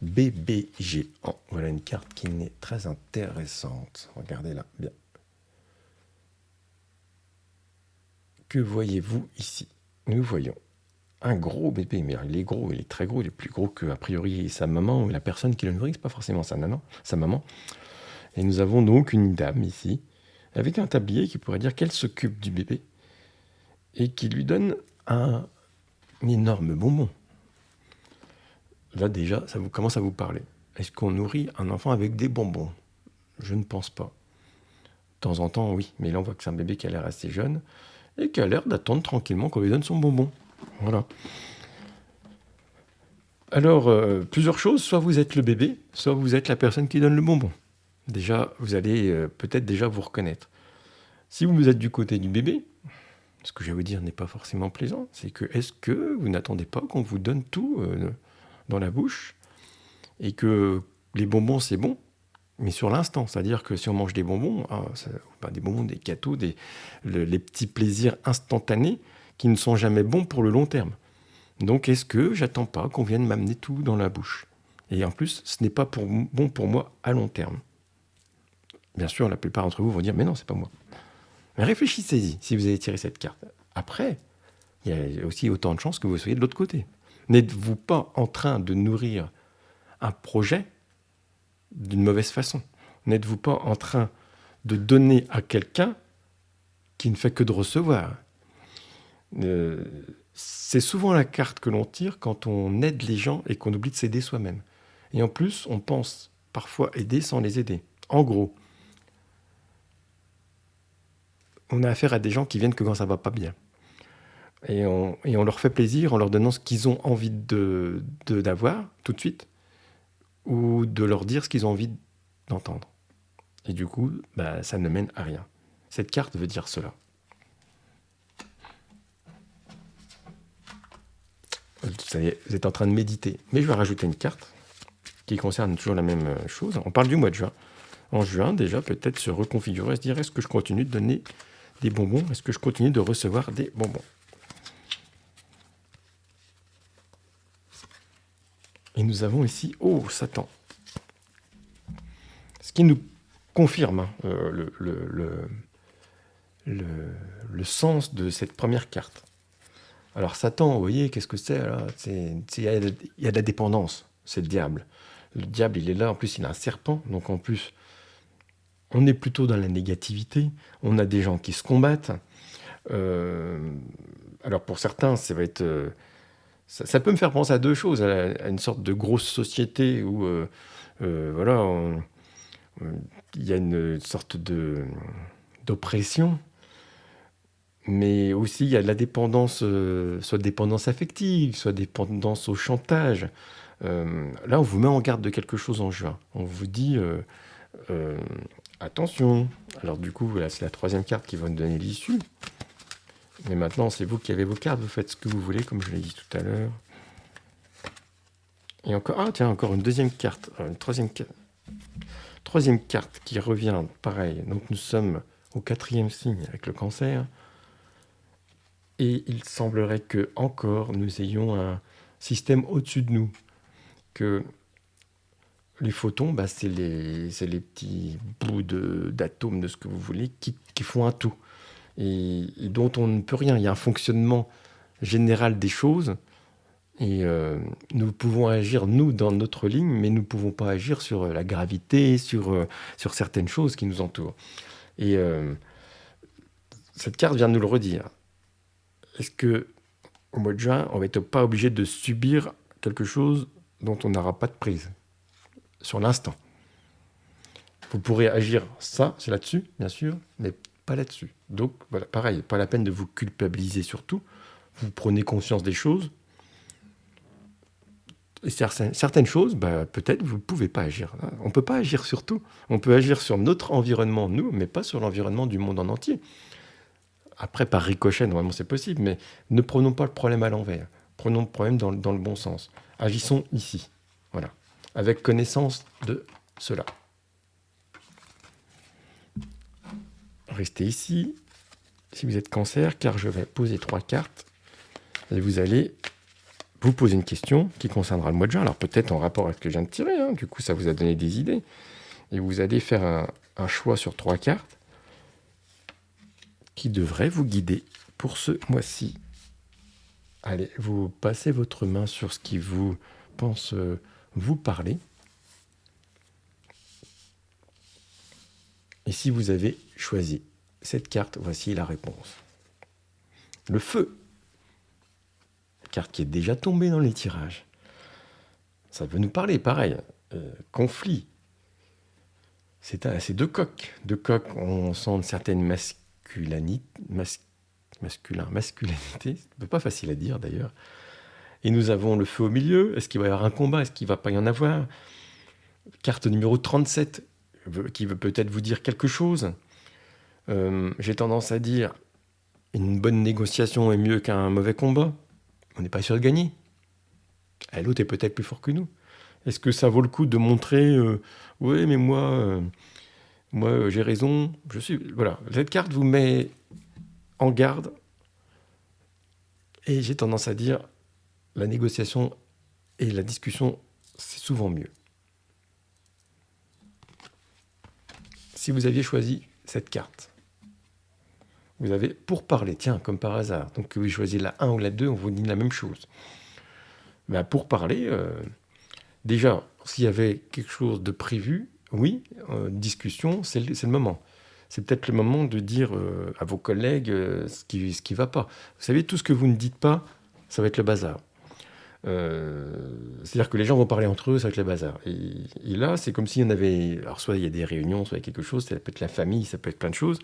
bébé géant. Voilà une carte qui est très intéressante. Regardez-la bien. Que voyez-vous ici? Nous voyons un gros bébé, mais il est gros, il est très gros, il est plus gros que, a priori, sa maman ou la personne qui le nourrit, c'est pas forcément sa maman. Et nous avons donc une dame ici, avec un tablier qui pourrait dire qu'elle s'occupe du bébé et qui lui donne un énorme bonbon. Là déjà, ça commence à vous parler. Est-ce qu'on nourrit un enfant avec des bonbons? Je ne pense pas. De temps en temps, oui, mais là on voit que c'est un bébé qui a l'air assez jeune et qui a l'air d'attendre tranquillement qu'on lui donne son bonbon. Voilà. Alors, plusieurs choses. Soit vous êtes le bébé, soit vous êtes la personne qui donne le bonbon. Déjà, vous allez peut-être déjà vous reconnaître. Si vous êtes du côté du bébé, ce que je vais vous dire n'est pas forcément plaisant, c'est que est-ce que vous n'attendez pas qu'on vous donne tout dans la bouche et que les bonbons c'est bon, mais sur l'instant, c'est-à-dire que si on mange des bonbons, des bonbons, des gâteaux, les petits plaisirs instantanés qui ne sont jamais bons pour le long terme. Donc est-ce que j'attends pas qu'on vienne m'amener tout dans la bouche? Et en plus, ce n'est pas bon pour moi à long terme. Bien sûr, la plupart d'entre vous vont dire, mais non, c'est pas moi. Mais réfléchissez-y, si vous avez tiré cette carte. Après, il y a aussi autant de chances que vous soyez de l'autre côté. N'êtes-vous pas en train de nourrir un projet d'une mauvaise façon? N'êtes-vous pas en train de donner à quelqu'un qui ne fait que de recevoir? C'est souvent la carte que l'on tire quand on aide les gens et qu'on oublie de s'aider soi-même. Et en plus, on pense parfois aider sans les aider. En gros, on a affaire à des gens qui viennent que quand ça va pas bien. Et on leur fait plaisir en leur donnant ce qu'ils ont envie d'avoir tout de suite, ou de leur dire ce qu'ils ont envie d'entendre. Et du coup, ça ne mène à rien. Cette carte veut dire cela. Ça y est, vous êtes en train de méditer. Mais je vais rajouter une carte qui concerne toujours la même chose. On parle du mois de juin. En juin, déjà, peut-être se reconfigurer, se dire, est-ce que je continue de donner des bonbons? Est-ce que je continue de recevoir des bonbons? Et nous avons ici, Satan. Ce qui nous confirme le sens de cette première carte. Alors Satan, vous voyez, qu'est-ce que c'est là? Il y a de la dépendance, c'est le diable. Le diable, il est là, en plus il a un serpent, donc en plus, on est plutôt dans la négativité, on a des gens qui se combattent. Alors pour certains, ça va être... ça peut me faire penser à deux choses, à une sorte de grosse société où voilà, il y a une sorte d'oppression, mais aussi il y a de la dépendance, soit dépendance affective, soit dépendance au chantage. Là, on vous met en garde de quelque chose en juin. On vous dit attention. Alors du coup, là, c'est la troisième carte qui va nous donner l'issue. Mais maintenant, c'est vous qui avez vos cartes, vous faites ce que vous voulez, comme je l'ai dit tout à l'heure. Et encore, encore une deuxième carte, une troisième carte qui revient, pareil. Donc nous sommes au 4e signe avec le Cancer. Et il semblerait que encore nous ayons un système au-dessus de nous. Que les photons, c'est les petits bouts d'atomes, de ce que vous voulez, qui font un tout. Et dont on ne peut rien. Il y a un fonctionnement général des choses. Et nous pouvons agir, nous, dans notre ligne, mais nous ne pouvons pas agir sur la gravité, sur certaines choses qui nous entourent. Et cette carte vient de nous le redire. Est-ce qu'au mois de juin, on va être pas obligé de subir quelque chose dont on n'aura pas de prise sur l'instant? Vous pourrez agir, ça, c'est là-dessus, bien sûr, mais pas là-dessus. Donc, voilà, pareil, pas la peine de vous culpabiliser surtout. Vous prenez conscience des choses. Et certaines choses, peut-être vous ne pouvez pas agir. On ne peut pas agir sur tout. On peut agir sur notre environnement, nous, mais pas sur l'environnement du monde en entier. Après, par ricochet, normalement, c'est possible, mais ne prenons pas le problème à l'envers. Prenons le problème dans le bon sens. Agissons ici, voilà, avec connaissance de cela. Restez ici, si vous êtes Cancer, car je vais poser 3 cartes, et vous allez vous posez une question qui concernera le mois de juin. Alors peut-être en rapport avec ce que je viens de tirer, hein. Du coup ça vous a donné des idées. Et vous allez faire un choix sur 3 cartes qui devrait vous guider pour ce mois-ci. Allez, vous passez votre main sur ce qui vous pense vous parler. Et si vous avez choisi cette carte, voici la réponse. Le feu. Carte qui est déjà tombée dans les tirages. Ça veut nous parler, pareil. Conflit. C'est deux coqs. Deux coqs, on sent une certaine masculinité. Masculinité. C'est pas facile à dire d'ailleurs. Et nous avons le feu au milieu. Est-ce qu'il va y avoir un combat? Est-ce qu'il ne va pas y en avoir? Carte numéro 37, qui veut peut-être vous dire quelque chose. J'ai tendance à dire une bonne négociation est mieux qu'un mauvais combat. On n'est pas sûr de gagner. L'autre est peut-être plus fort que nous. Est-ce que ça vaut le coup de montrer oui, mais moi j'ai raison. Voilà. Cette carte vous met en garde. Et j'ai tendance à dire la négociation et la discussion, c'est souvent mieux. Si vous aviez choisi cette carte, vous avez pour parler, tiens, comme par hasard. Donc que vous choisissez la 1 ou la 2, on vous dit la même chose. Ben, pour parler, déjà, s'il y avait quelque chose de prévu, oui, discussion, c'est le moment. C'est peut-être le moment de dire à vos collègues ce qui va pas. Vous savez, tout ce que vous ne dites pas, ça va être le bazar. C'est-à-dire que les gens vont parler entre eux, ça va être le bazar. Et là, c'est comme s'il y en avait... Alors, soit il y a des réunions, soit il y a quelque chose, ça peut être la famille, ça peut être plein de choses.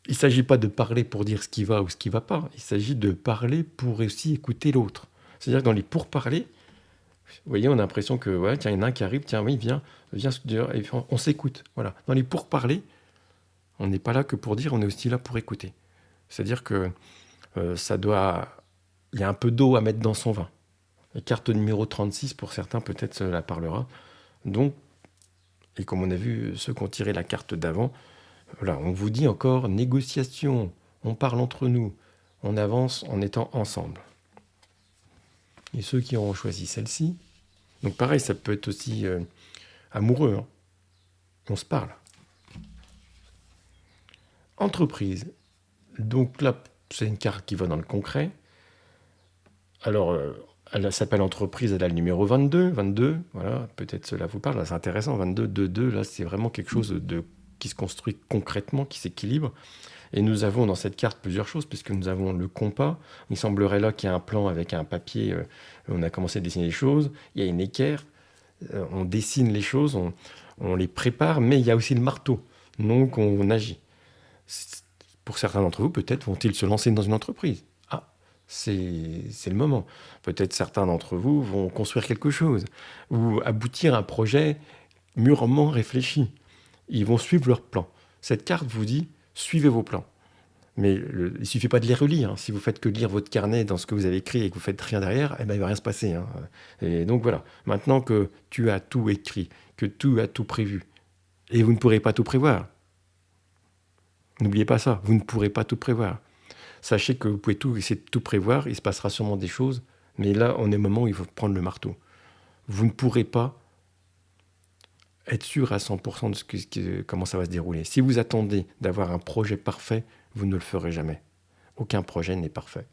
Il ne s'agit pas de parler pour dire ce qui va ou ce qui ne va pas. Il s'agit de parler pour aussi écouter l'autre. C'est-à-dire que dans les pourparlers, vous voyez, on a l'impression que, ouais, tiens, il y en a un qui arrive, tiens, oui, viens, et on s'écoute. Voilà. Dans les pourparlers, on n'est pas là que pour dire, on est aussi là pour écouter. C'est-à-dire que il y a un peu d'eau à mettre dans son vin. Et carte numéro 36, pour certains, peut-être cela parlera. Donc, et comme on a vu ceux qui ont tiré la carte d'avant, voilà, on vous dit encore négociation, on parle entre nous, on avance en étant ensemble. Et ceux qui auront choisi celle-ci, donc pareil, ça peut être aussi amoureux, hein. On se parle. Entreprise. Donc là, c'est une carte qui va dans le concret. Alors, elle s'appelle entreprise, elle a le numéro 22. 22, voilà, peut-être cela vous parle. Là, c'est intéressant, 22, 2, là, c'est vraiment quelque chose qui se construit concrètement, qui s'équilibre. Et nous avons dans cette carte plusieurs choses, puisque nous avons le compas. Il semblerait là qu'il y a un plan avec un papier. On a commencé à dessiner les choses. Il y a une équerre. On dessine les choses, on les prépare, mais il y a aussi le marteau. Donc, on agit. Pour certains d'entre vous, peut-être vont-ils se lancer dans une entreprise. Ah, c'est le moment. Peut-être certains d'entre vous vont construire quelque chose ou aboutir à un projet mûrement réfléchi. Ils vont suivre leur plan. Cette carte vous dit, suivez vos plans. Mais il ne suffit pas de les relire, hein. Si vous faites que lire votre carnet dans ce que vous avez écrit et que vous faites rien derrière, eh ben, il ne va rien se passer, hein. Et donc voilà, maintenant que tu as tout écrit, que tu as tout prévu, et vous ne pourrez pas tout prévoir. N'oubliez pas ça, vous ne pourrez pas tout prévoir. Sachez que vous pouvez essayer de tout prévoir, il se passera sûrement des choses, mais là, on est au moment où il faut prendre le marteau. Vous ne pourrez pas être sûr à 100% de comment ça va se dérouler. Si vous attendez d'avoir un projet parfait, vous ne le ferez jamais. Aucun projet n'est parfait.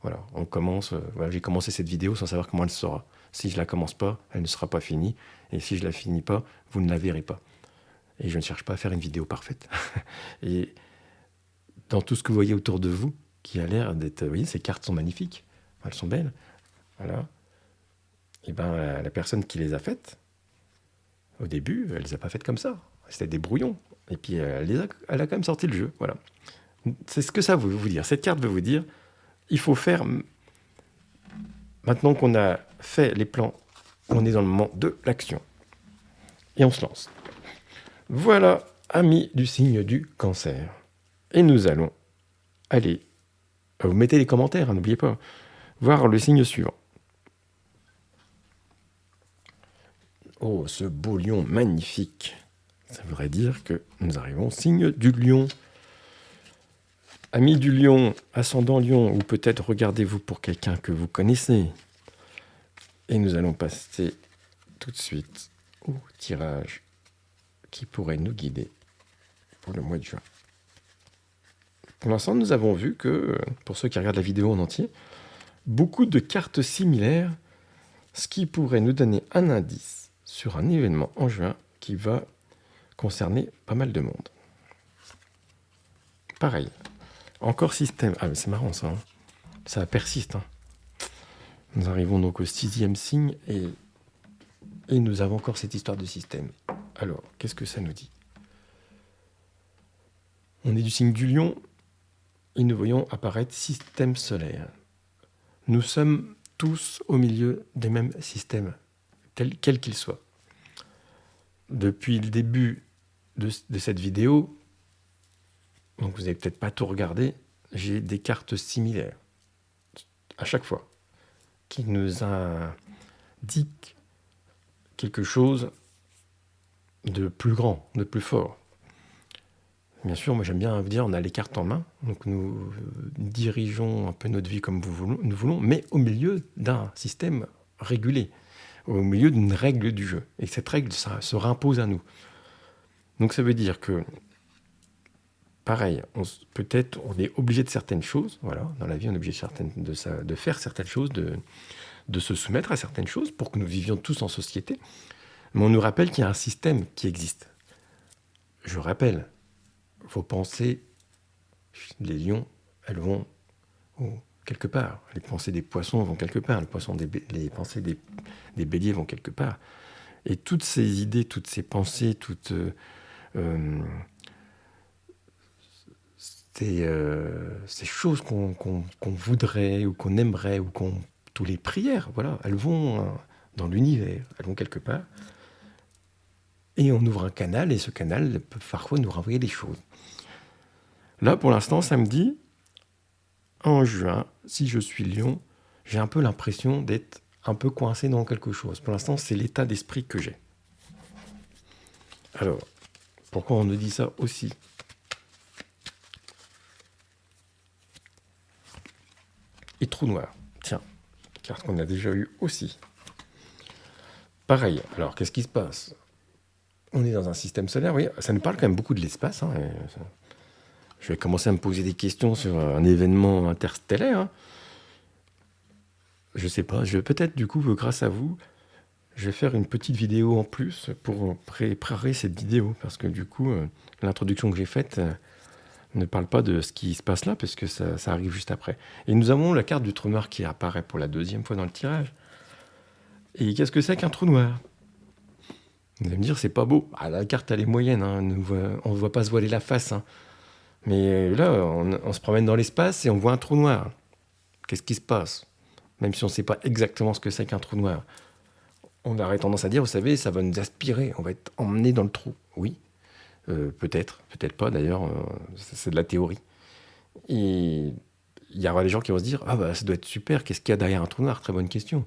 Voilà, on commence. Voilà, j'ai commencé cette vidéo sans savoir comment elle sera. Si je la commence pas, elle ne sera pas finie. Et si je la finis pas, vous ne la verrez pas. Et je ne cherche pas à faire une vidéo parfaite. Et dans tout ce que vous voyez autour de vous, qui a l'air d'être... Vous voyez, ces cartes sont magnifiques. Elles sont belles. Voilà. Et bien, la personne qui les a faites, au début, elle ne les a pas faites comme ça. C'était des brouillons. Et puis, elle a quand même sorti le jeu. Voilà. C'est ce que ça veut vous dire. Cette carte veut vous dire, il faut faire... Maintenant qu'on a fait les plans, on est dans le moment de l'action. Et on se lance. Voilà, amis du signe du Cancer. Et nous allons aller... Vous mettez les commentaires, hein, n'oubliez pas. Voir le signe suivant. Oh, ce beau lion magnifique. Ça voudrait dire que nous arrivons au signe du lion. Amis du lion, ascendant lion, ou peut-être regardez-vous pour quelqu'un que vous connaissez. Et nous allons passer tout de suite au tirage qui pourrait nous guider pour le mois de juin. Pour l'instant, nous avons vu que, pour ceux qui regardent la vidéo en entier, beaucoup de cartes similaires, ce qui pourrait nous donner un indice sur un événement en juin qui va concerner pas mal de monde. Pareil, encore système. Ah, mais c'est marrant ça, hein. Ça persiste. Hein. Nous arrivons donc au 6e signe et nous avons encore cette histoire de système. Alors, qu'est-ce que ça nous dit? On est du signe du lion et nous voyons apparaître système solaire. Nous sommes tous au milieu des mêmes systèmes, quels qu'ils soient. Depuis le début de cette vidéo, donc vous n'avez peut-être pas tout regardé, j'ai des cartes similaires à chaque fois qui nous indiquent quelque chose de plus grand, de plus fort. Bien sûr, moi j'aime bien vous dire, on a les cartes en main, donc nous dirigeons un peu notre vie comme nous voulons, mais au milieu d'un système régulé, au milieu d'une règle du jeu. Et cette règle, ça se reimpose à nous. Donc ça veut dire que, pareil, peut-être on est obligé de certaines choses, voilà, dans la vie on est obligé de faire certaines choses, de se soumettre à certaines choses pour que nous vivions tous en société, mais on nous rappelle qu'il y a un système qui existe. Je rappelle, vos pensées, les lions, elles vont quelque part. Les pensées des poissons vont quelque part. Les pensées des béliers vont quelque part. Et toutes ces idées, toutes ces pensées, toutes ces choses qu'on voudrait ou qu'on aimerait, ou toutes les prières, voilà, elles vont dans l'univers, elles vont quelque part. Et on ouvre un canal, et ce canal peut parfois nous renvoyer des choses. Là, pour l'instant, ça me dit, en juin, si je suis lion, j'ai un peu l'impression d'être un peu coincé dans quelque chose. Pour l'instant, c'est l'état d'esprit que j'ai. Alors, pourquoi on nous dit ça aussi? Et trou noir, tiens, carte qu'on a déjà eu aussi. Pareil, alors qu'est-ce qui se passe? On est dans un système solaire, oui, ça nous parle quand même beaucoup de l'espace, hein, je vais commencer à me poser des questions sur un événement interstellaire. Hein. Je sais pas, je vais peut-être du coup, grâce à vous, je vais faire une petite vidéo en plus pour préparer cette vidéo. Parce que du coup, l'introduction que j'ai faite ne parle pas de ce qui se passe là, parce que ça arrive juste après. Et nous avons la carte du trou noir qui apparaît pour la 2e fois dans le tirage. Et qu'est-ce que c'est qu'un trou noir? Vous allez me dire, c'est pas beau. Ah, la carte, elle est moyenne, hein, on ne voit pas se voiler la face. Hein. Mais là, on se promène dans l'espace et on voit un trou noir. Qu'est-ce qui se passe? Même si on ne sait pas exactement ce que c'est qu'un trou noir. On aurait tendance à dire, vous savez, ça va nous aspirer, on va être emmené dans le trou. Oui, peut-être pas d'ailleurs, c'est de la théorie. Et il y aura des gens qui vont se dire, ah bah ça doit être super, qu'est-ce qu'il y a derrière un trou noir? Très bonne question.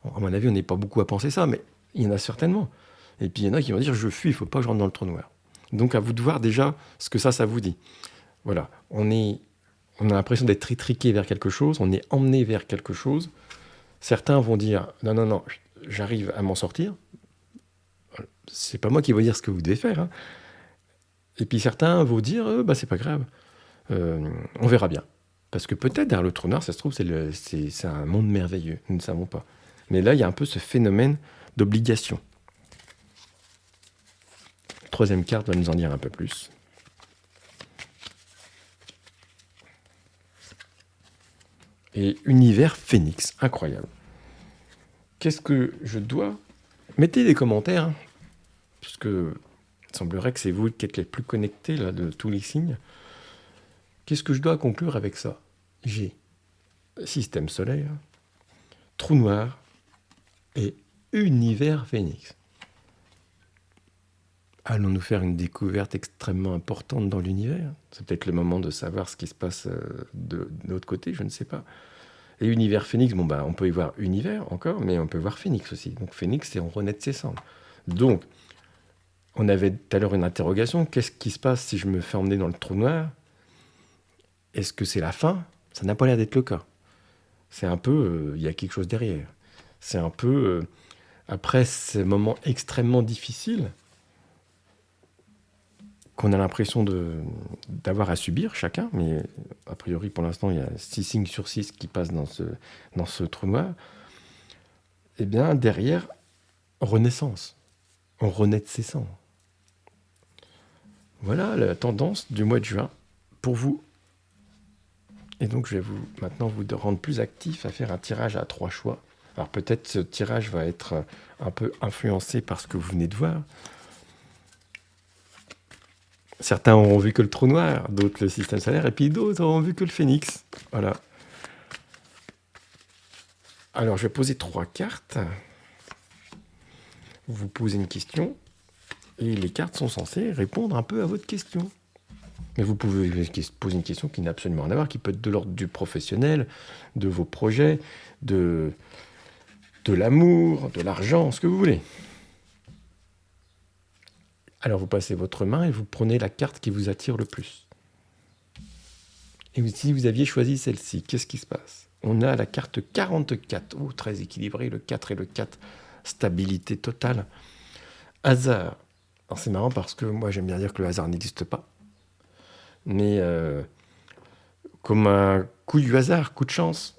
À mon avis, on n'est pas beaucoup à penser ça, mais il y en a certainement. Et puis il y en a qui vont dire, je fuis, il ne faut pas que je rentre dans le trou noir. Donc à vous de voir déjà ce que ça vous dit. Voilà, on a l'impression d'être étriqué vers quelque chose, on est emmené vers quelque chose. Certains vont dire, non, j'arrive à m'en sortir. C'est pas moi qui vais dire ce que vous devez faire. Hein. Et puis certains vont dire, c'est pas grave, on verra bien. Parce que peut-être derrière le trou noir, ça se trouve, c'est un monde merveilleux, nous ne savons pas. Mais là, il y a un peu ce phénomène d'obligation. 3e carte va nous en dire un peu plus. Et univers phénix, incroyable. Qu'est-ce que je dois... Mettez des commentaires, hein, puisque il semblerait que c'est vous qui êtes les plus connectés là, de tous les signes. Qu'est-ce que je dois conclure avec ça? J'ai système solaire, trou noir et univers phénix. Allons-nous faire une découverte extrêmement importante dans l'univers? C'est peut-être le moment de savoir ce qui se passe de l'autre côté, je ne sais pas. Et univers phénix, on peut y voir univers encore, mais on peut voir phénix aussi. Donc phénix, c'est on renaît de ses cendres. Donc, on avait tout à l'heure une interrogation. Qu'est-ce qui se passe si je me fais emmener dans le trou noir? est-ce que c'est la fin? Ça n'a pas l'air d'être le cas. C'est un peu, il y a quelque chose derrière. C'est un peu, après ces moments extrêmement difficiles qu'on a l'impression d'avoir à subir chacun, mais a priori pour l'instant il y a 6 signes sur 6 qui passent dans ce trou noir, et bien derrière, renaissance. On renaît de ses cendres. Voilà la tendance du mois de juin pour vous. Et donc je vais maintenant vous rendre plus actif à faire un tirage à 3 choix. Alors peut-être ce tirage va être un peu influencé par ce que vous venez de voir. Certains auront vu que le trou noir, d'autres le système solaire, et puis d'autres auront vu que le phénix. Voilà. Alors, je vais poser 3 cartes. Vous posez une question, et les cartes sont censées répondre un peu à votre question. Mais vous pouvez poser une question qui n'a absolument rien à voir, qui peut être de l'ordre du professionnel, de vos projets, de l'amour, de l'argent, ce que vous voulez. Alors, vous passez votre main et vous prenez la carte qui vous attire le plus. Et si vous aviez choisi celle-ci, qu'est-ce qui se passe? On a la carte 44, très équilibré, le 4 et le 4, stabilité totale. Hasard. Alors c'est marrant parce que moi j'aime bien dire que le hasard n'existe pas. Mais comme un coup du hasard, coup de chance,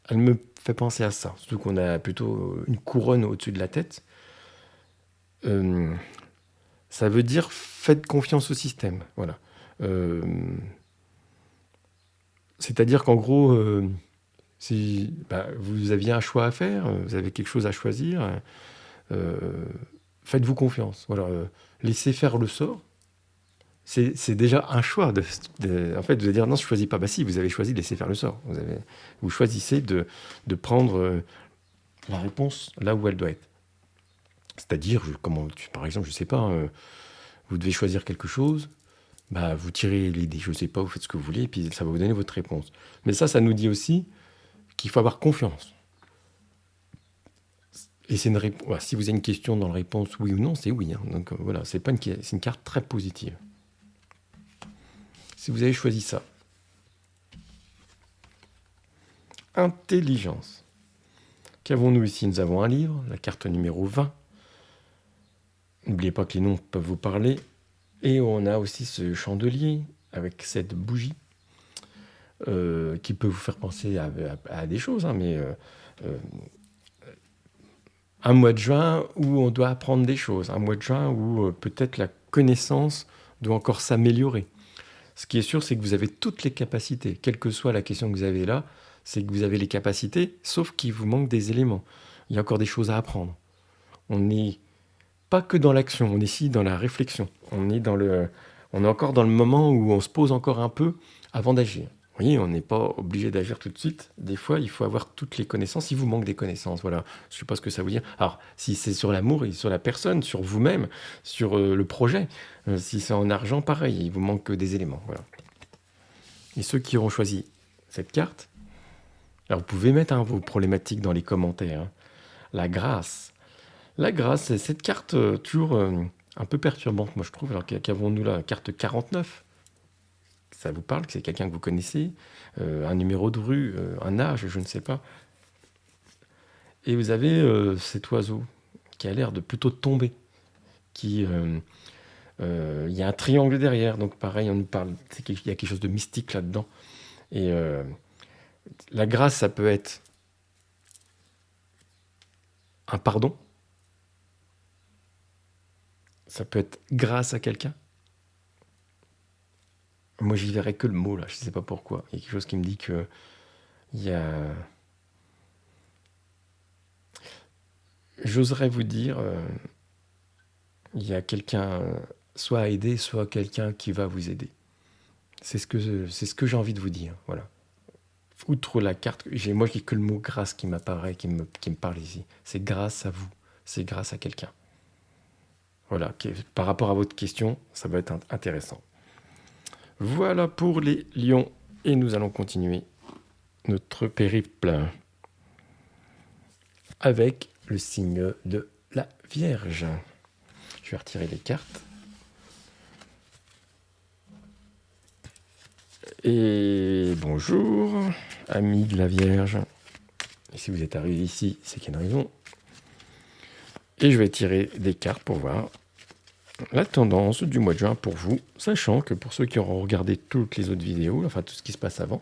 elle me fait penser à ça. Surtout qu'on a plutôt une couronne au-dessus de la tête. Ça veut dire faites confiance au système. Voilà. C'est-à-dire qu'en gros, si vous aviez un choix à faire, vous avez quelque chose à choisir, faites-vous confiance. Voilà, laissez faire le sort. C'est déjà un choix. En fait, vous allez dire non, je ne choisis pas. Bah si, vous avez choisi de laisser faire le sort. Vous choisissez de prendre la réponse là où elle doit être. C'est-à-dire, par exemple, je ne sais pas, vous devez choisir quelque chose, vous tirez les dés, je ne sais pas, vous faites ce que vous voulez, et puis ça va vous donner votre réponse. Mais ça nous dit aussi qu'il faut avoir confiance. Et c'est si vous avez une question dans la réponse oui ou non, c'est oui. Hein. Donc voilà, c'est une carte très positive. Si vous avez choisi ça. Intelligence. Qu'avons-nous ici? Nous avons un livre, la carte numéro 20. N'oubliez pas que les noms peuvent vous parler. Et on a aussi ce chandelier avec cette bougie qui peut vous faire penser à des choses. Hein, mais un mois de juin où on doit apprendre des choses. Un mois de juin où peut-être la connaissance doit encore s'améliorer. Ce qui est sûr, c'est que vous avez toutes les capacités. Quelle que soit la question que vous avez là, c'est que vous avez les capacités, sauf qu'il vous manque des éléments. Il y a encore des choses à apprendre. On n'est pas que dans l'action, on est ici dans la réflexion. On est encore dans le moment où on se pose encore un peu avant d'agir. Vous voyez, on n'est pas obligé d'agir tout de suite. Des fois, il faut avoir toutes les connaissances. Il vous manque des connaissances, voilà. Je ne sais pas ce que ça veut dire. Alors, si c'est sur l'amour, sur la personne, sur vous-même, sur le projet, si c'est en argent, pareil, il vous manque des éléments, voilà. Et ceux qui auront choisi cette carte, alors vous pouvez mettre vos problématiques dans les commentaires. Hein. La grâce. La grâce, c'est cette carte toujours un peu perturbante, moi je trouve. Alors qu'avons-nous là? Carte 49. Ça vous parle, que c'est quelqu'un que vous connaissez, un numéro de rue, un âge, je ne sais pas. Et vous avez cet oiseau qui a l'air de plutôt tomber. Il y a un triangle derrière, donc pareil, on nous parle, il y a quelque chose de mystique là-dedans. Et la grâce, ça peut être un pardon. Ça peut être grâce à quelqu'un. Moi, j'y verrais que le mot, là. Je ne sais pas pourquoi. Il y a quelque chose qui me dit que il y a... J'oserais vous dire, il y a quelqu'un soit à aider, soit quelqu'un qui va vous aider. C'est ce que j'ai envie de vous dire. Voilà. Outre la carte, moi, je dis que le mot grâce qui m'apparaît, qui me parle ici. C'est grâce à vous. C'est grâce à quelqu'un. Voilà. Par rapport à votre question, ça va être intéressant. Voilà pour les lions. Et nous allons continuer notre périple avec le signe de la Vierge. Je vais retirer les cartes. Et bonjour, amis de la Vierge. Et si vous êtes arrivé ici, c'est qu'il y a une raison. Et je vais tirer des cartes pour voir la tendance du mois de juin pour vous, sachant que pour ceux qui auront regardé toutes les autres vidéos, enfin tout ce qui se passe avant,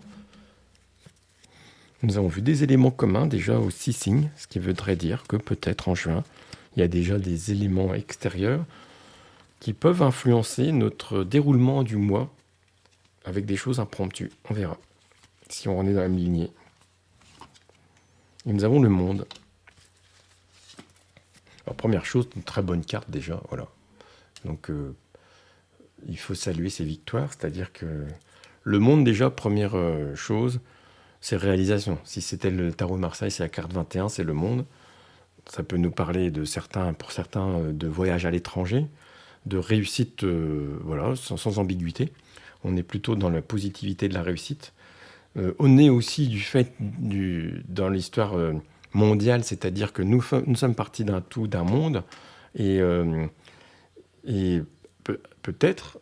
nous avons vu des éléments communs déjà aux 6 signes, ce qui voudrait dire que peut-être en juin, il y a déjà des éléments extérieurs qui peuvent influencer notre déroulement du mois avec des choses impromptues. On verra si on en est dans la même lignée. Et nous avons le monde. Alors, première chose, une très bonne carte déjà, voilà. Donc, il faut saluer ces victoires, c'est-à-dire que le monde déjà, première chose, c'est réalisation. Si c'était le tarot de Marseille, c'est la carte 21, c'est le monde. Ça peut nous parler de pour certains, de voyage à l'étranger, de réussite, voilà, sans ambiguïté. On est plutôt dans la positivité de la réussite. On est aussi du fait, dans l'histoire mondiale, c'est-à-dire que nous sommes partis d'un tout, d'un monde, et peut-être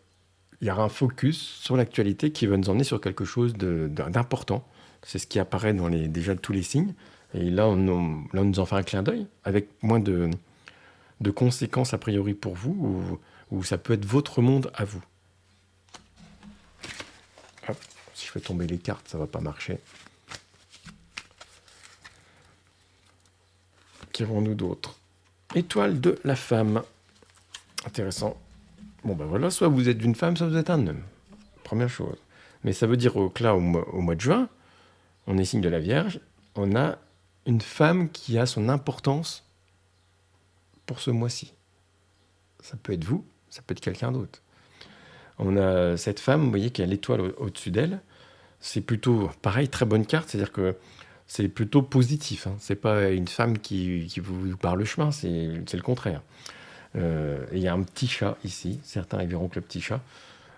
il y aura un focus sur l'actualité qui va nous emmener sur quelque chose d'important. C'est ce qui apparaît dans déjà tous les signes. Et là, on nous en fait un clin d'œil, avec moins de conséquences a priori pour vous, ou ça peut être votre monde à vous. Hop, si je fais tomber les cartes, ça va pas marcher. Qu'avons-nous d'autre? Étoile de la femme. Intéressant. Bon ben voilà, soit vous êtes une femme, soit vous êtes un homme. Première chose. Mais ça veut dire que là, au mois de juin, on est signe de la Vierge, on a une femme qui a son importance pour ce mois-ci. Ça peut être vous, ça peut être quelqu'un d'autre. On a cette femme, vous voyez, qui a l'étoile au-dessus d'elle. C'est plutôt, pareil, très bonne carte, c'est-à-dire que c'est plutôt positif. Hein. C'est pas une femme qui vous barre le chemin, c'est le contraire. Il y a un petit chat ici, certains verront que le petit chat.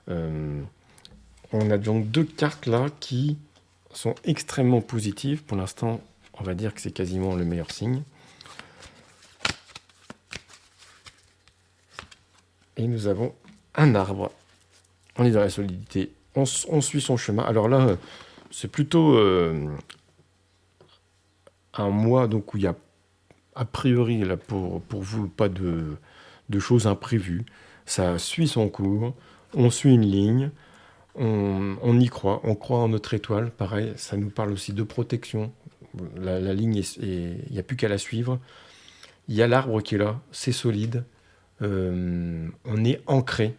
On a donc 2 cartes là qui sont extrêmement positives. Pour l'instant, on va dire que c'est quasiment le meilleur signe. Et nous avons un arbre. On est dans la solidité. On suit son chemin. Alors là, c'est plutôt un mois donc, où il y a, a priori, là, pour vous, pas de choses imprévues. Ça suit son cours. On suit une ligne. On y croit. On croit en notre étoile. Pareil, ça nous parle aussi de protection. La ligne, il n'y a plus qu'à la suivre. Il y a l'arbre qui est là. C'est solide. On est ancré.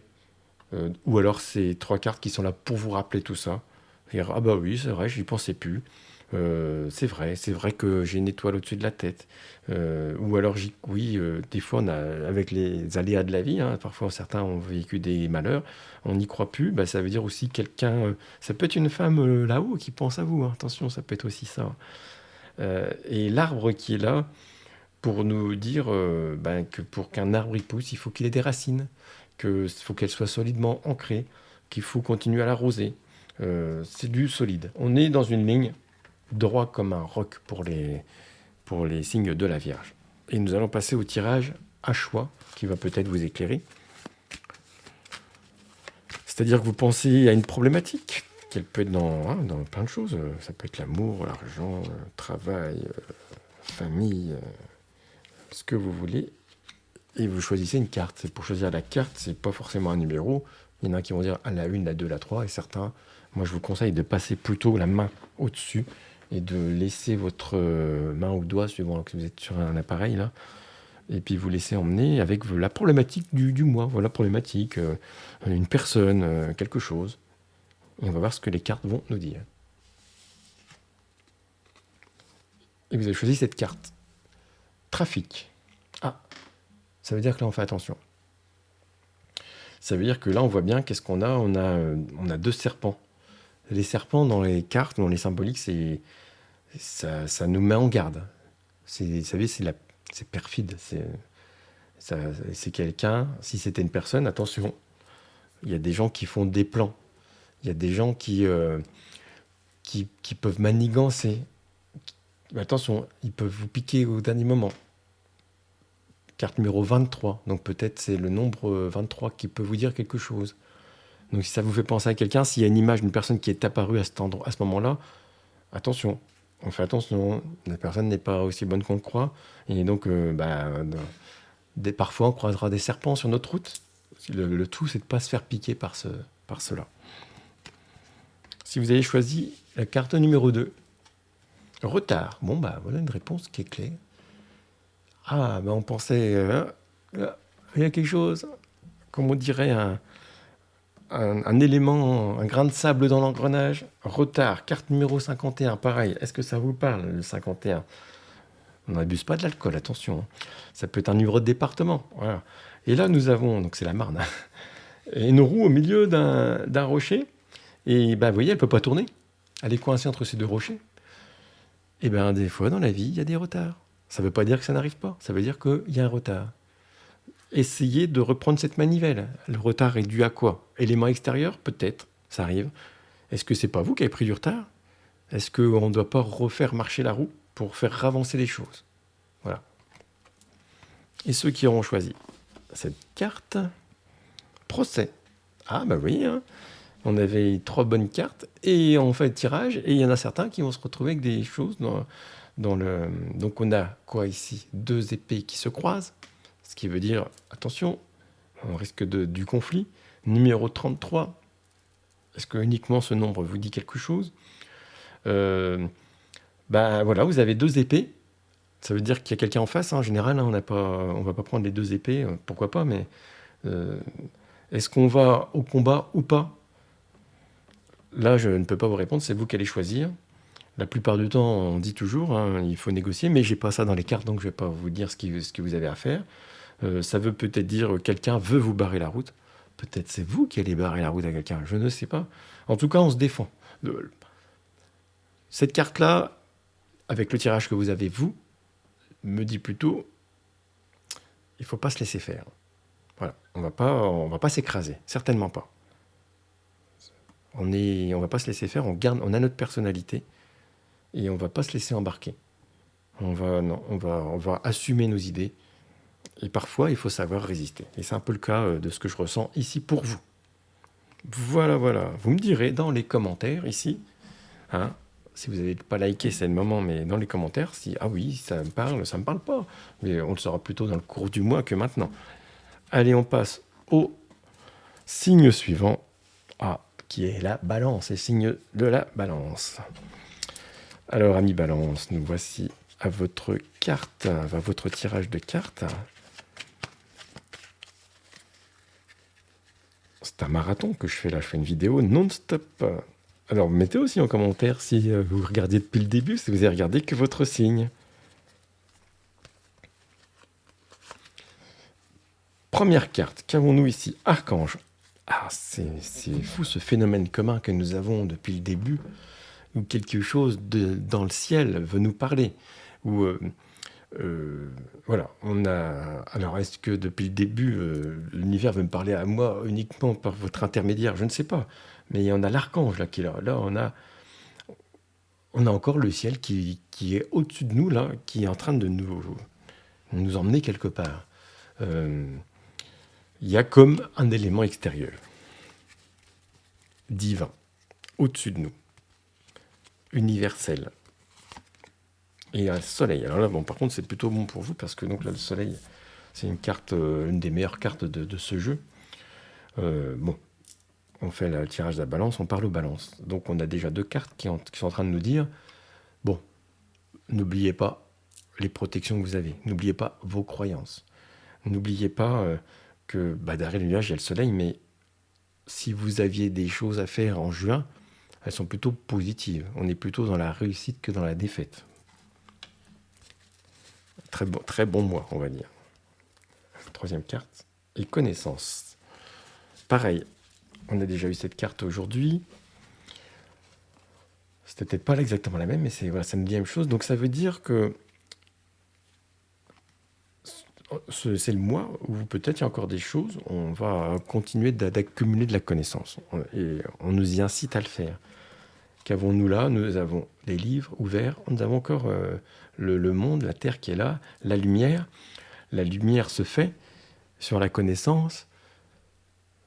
Ou alors c'est 3 cartes qui sont là pour vous rappeler tout ça. Dire, ah bah oui, c'est vrai, j'y pensais plus. C'est vrai que j'ai une étoile au-dessus de la tête. Ou alors, oui, des fois, avec les aléas de la vie, hein, parfois certains ont vécu des malheurs, on n'y croit plus. Bah, ça veut dire aussi quelqu'un, ça peut être une femme là-haut qui pense à vous. Hein, attention, ça peut être aussi ça. Et l'arbre qui est là, pour nous dire que pour qu'un arbre y pousse, il faut qu'il ait des racines, qu'il faut qu'elle soit solidement ancrée, qu'il faut continuer à l'arroser. C'est du solide. On est dans une ligne droit comme un roc pour les signes de la Vierge. Et nous allons passer au tirage à choix, qui va peut-être vous éclairer. C'est-à-dire que vous pensez à une problématique, qu'elle peut être dans plein de choses. Ça peut être l'amour, l'argent, le travail, famille, ce que vous voulez. Et vous choisissez une carte. Et pour choisir la carte, c'est pas forcément un numéro. Il y en a qui vont dire la 1, la 2, la 3. Et certains, moi je vous conseille de passer plutôt la main au-dessus et de laisser votre main ou doigt, suivant que vous êtes sur un appareil là, et puis vous laissez emmener avec la problématique du mois. Voilà, problématique, une personne, quelque chose. Et on va voir ce que les cartes vont nous dire. Et vous avez choisi cette carte. Trafic. Ah, ça veut dire que là on fait attention. Ça veut dire que là on voit bien qu'est-ce qu'on a. On a 2 serpents. Les serpents dans les cartes, dans les symboliques, ça nous met en garde. Vous savez, c'est perfide. C'est quelqu'un, si c'était une personne, attention. Il y a des gens qui font des plans. Il y a des gens qui peuvent manigancer. Attention, ils peuvent vous piquer au dernier moment. Carte numéro 23. Donc peut-être c'est le nombre 23 qui peut vous dire quelque chose. Donc si ça vous fait penser à quelqu'un, s'il y a une image d'une personne qui est apparue à à ce moment-là, attention, on fait attention, la personne n'est pas aussi bonne qu'on croit, et donc parfois on croisera des serpents sur notre route. Le tout, c'est de ne pas se faire piquer par cela. Si vous avez choisi la carte numéro 2, retard. Bon, voilà une réponse qui est claire. Ah, on pensait, il y a quelque chose, comme on dirait, un élément, un grain de sable dans l'engrenage. Retard, carte numéro 51, pareil. Est-ce que ça vous parle, le 51? On n'abuse pas de l'alcool, attention. Ça peut être un numéro de département. Voilà. Et là, nous avons, donc c'est la Marne, une roue au milieu d'un rocher. Et vous voyez, elle ne peut pas tourner. Elle est coincée entre ces deux rochers. Et des fois, dans la vie, il y a des retards. Ça ne veut pas dire que ça n'arrive pas. Ça veut dire qu'il y a un retard. Essayez de reprendre cette manivelle. Le retard est dû à quoi? Élément extérieur? Peut-être, ça arrive. Est-ce que c'est pas vous qui avez pris du retard? Est-ce qu'on ne doit pas refaire marcher la roue pour faire avancer les choses? Voilà. Et ceux qui auront choisi cette carte, procès. Ah, vous voyez, on avait 3 bonnes cartes et on fait le tirage et il y en a certains qui vont se retrouver avec des choses dans le... Donc on a quoi ici? 2 épées qui se croisent, ce qui veut dire, attention, on risque du conflit. Numéro 33, est-ce que uniquement ce nombre vous dit quelque chose? Voilà, vous avez 2 épées. Ça veut dire qu'il y a quelqu'un en face. En général, on ne va pas prendre les 2 épées, pourquoi pas, mais est-ce qu'on va au combat ou pas? Là, je ne peux pas vous répondre, c'est vous qui allez choisir. La plupart du temps, on dit toujours, il faut négocier, mais j'ai pas ça dans les cartes, donc je ne vais pas vous dire ce que vous avez à faire. Ça veut peut-être dire que quelqu'un veut vous barrer la route. Peut-être c'est vous qui allez barrer la route à quelqu'un, je ne sais pas. En tout cas, on se défend. Cette carte-là, avec le tirage que vous avez, vous, me dit plutôt, il ne faut pas se laisser faire. Voilà, on va pas s'écraser, certainement pas. On va pas se laisser faire, on a notre personnalité et on va pas se laisser embarquer. On va assumer nos idées et parfois il faut savoir résister. Et c'est un peu le cas de ce que je ressens ici pour vous. Voilà. Vous me direz dans les commentaires ici, si vous n'avez pas liké, c'est le moment, mais dans les commentaires, si ah oui, ça me parle pas. Mais on le saura plutôt dans le cours du mois que maintenant. Allez, on passe au signe suivant. Qui est la balance, les signes de la balance. Alors, amis balance, nous voici à votre carte, à votre tirage de cartes. C'est un marathon que je fais là, je fais une vidéo non-stop. Alors, mettez aussi en commentaire si vous regardiez depuis le début, si vous avez regardé que votre signe. Première carte, qu'avons-nous ici? Archange. C'est fou ce phénomène commun que nous avons depuis le début, où quelque chose dans le ciel veut nous parler. Voilà, alors est-ce que depuis le début, l'univers veut me parler à moi uniquement par votre intermédiaire? Je ne sais pas. Mais il y en a l'archange là qui est là. Là, on a encore le ciel qui est au-dessus de nous, là, qui est en train de nous emmener quelque part. Il y a comme un élément extérieur, divin, au-dessus de nous, universel. Et il y a le soleil. Alors là, par contre, c'est plutôt bon pour vous, parce que donc là, le soleil, c'est une carte, une des meilleures cartes de ce jeu. On fait le tirage de la balance, on parle aux balances. Donc on a déjà 2 cartes qui sont en train de nous dire, n'oubliez pas les protections que vous avez, n'oubliez pas vos croyances, n'oubliez pas... que derrière le nuage, il y a le soleil, mais si vous aviez des choses à faire en juin, elles sont plutôt positives. On est plutôt dans la réussite que dans la défaite. Très bon mois, on va dire. 3e carte, et connaissance. Pareil, on a déjà eu cette carte aujourd'hui. C'était peut-être pas exactement la même, mais ça me dit la même chose. Donc ça veut dire que c'est le mois où peut-être il y a encore des choses, on va continuer d'accumuler de la connaissance. Et on nous y incite à le faire. Qu'avons-nous là? Nous avons des livres ouverts, nous avons encore le monde, la terre qui est là, la lumière. La lumière se fait sur la connaissance.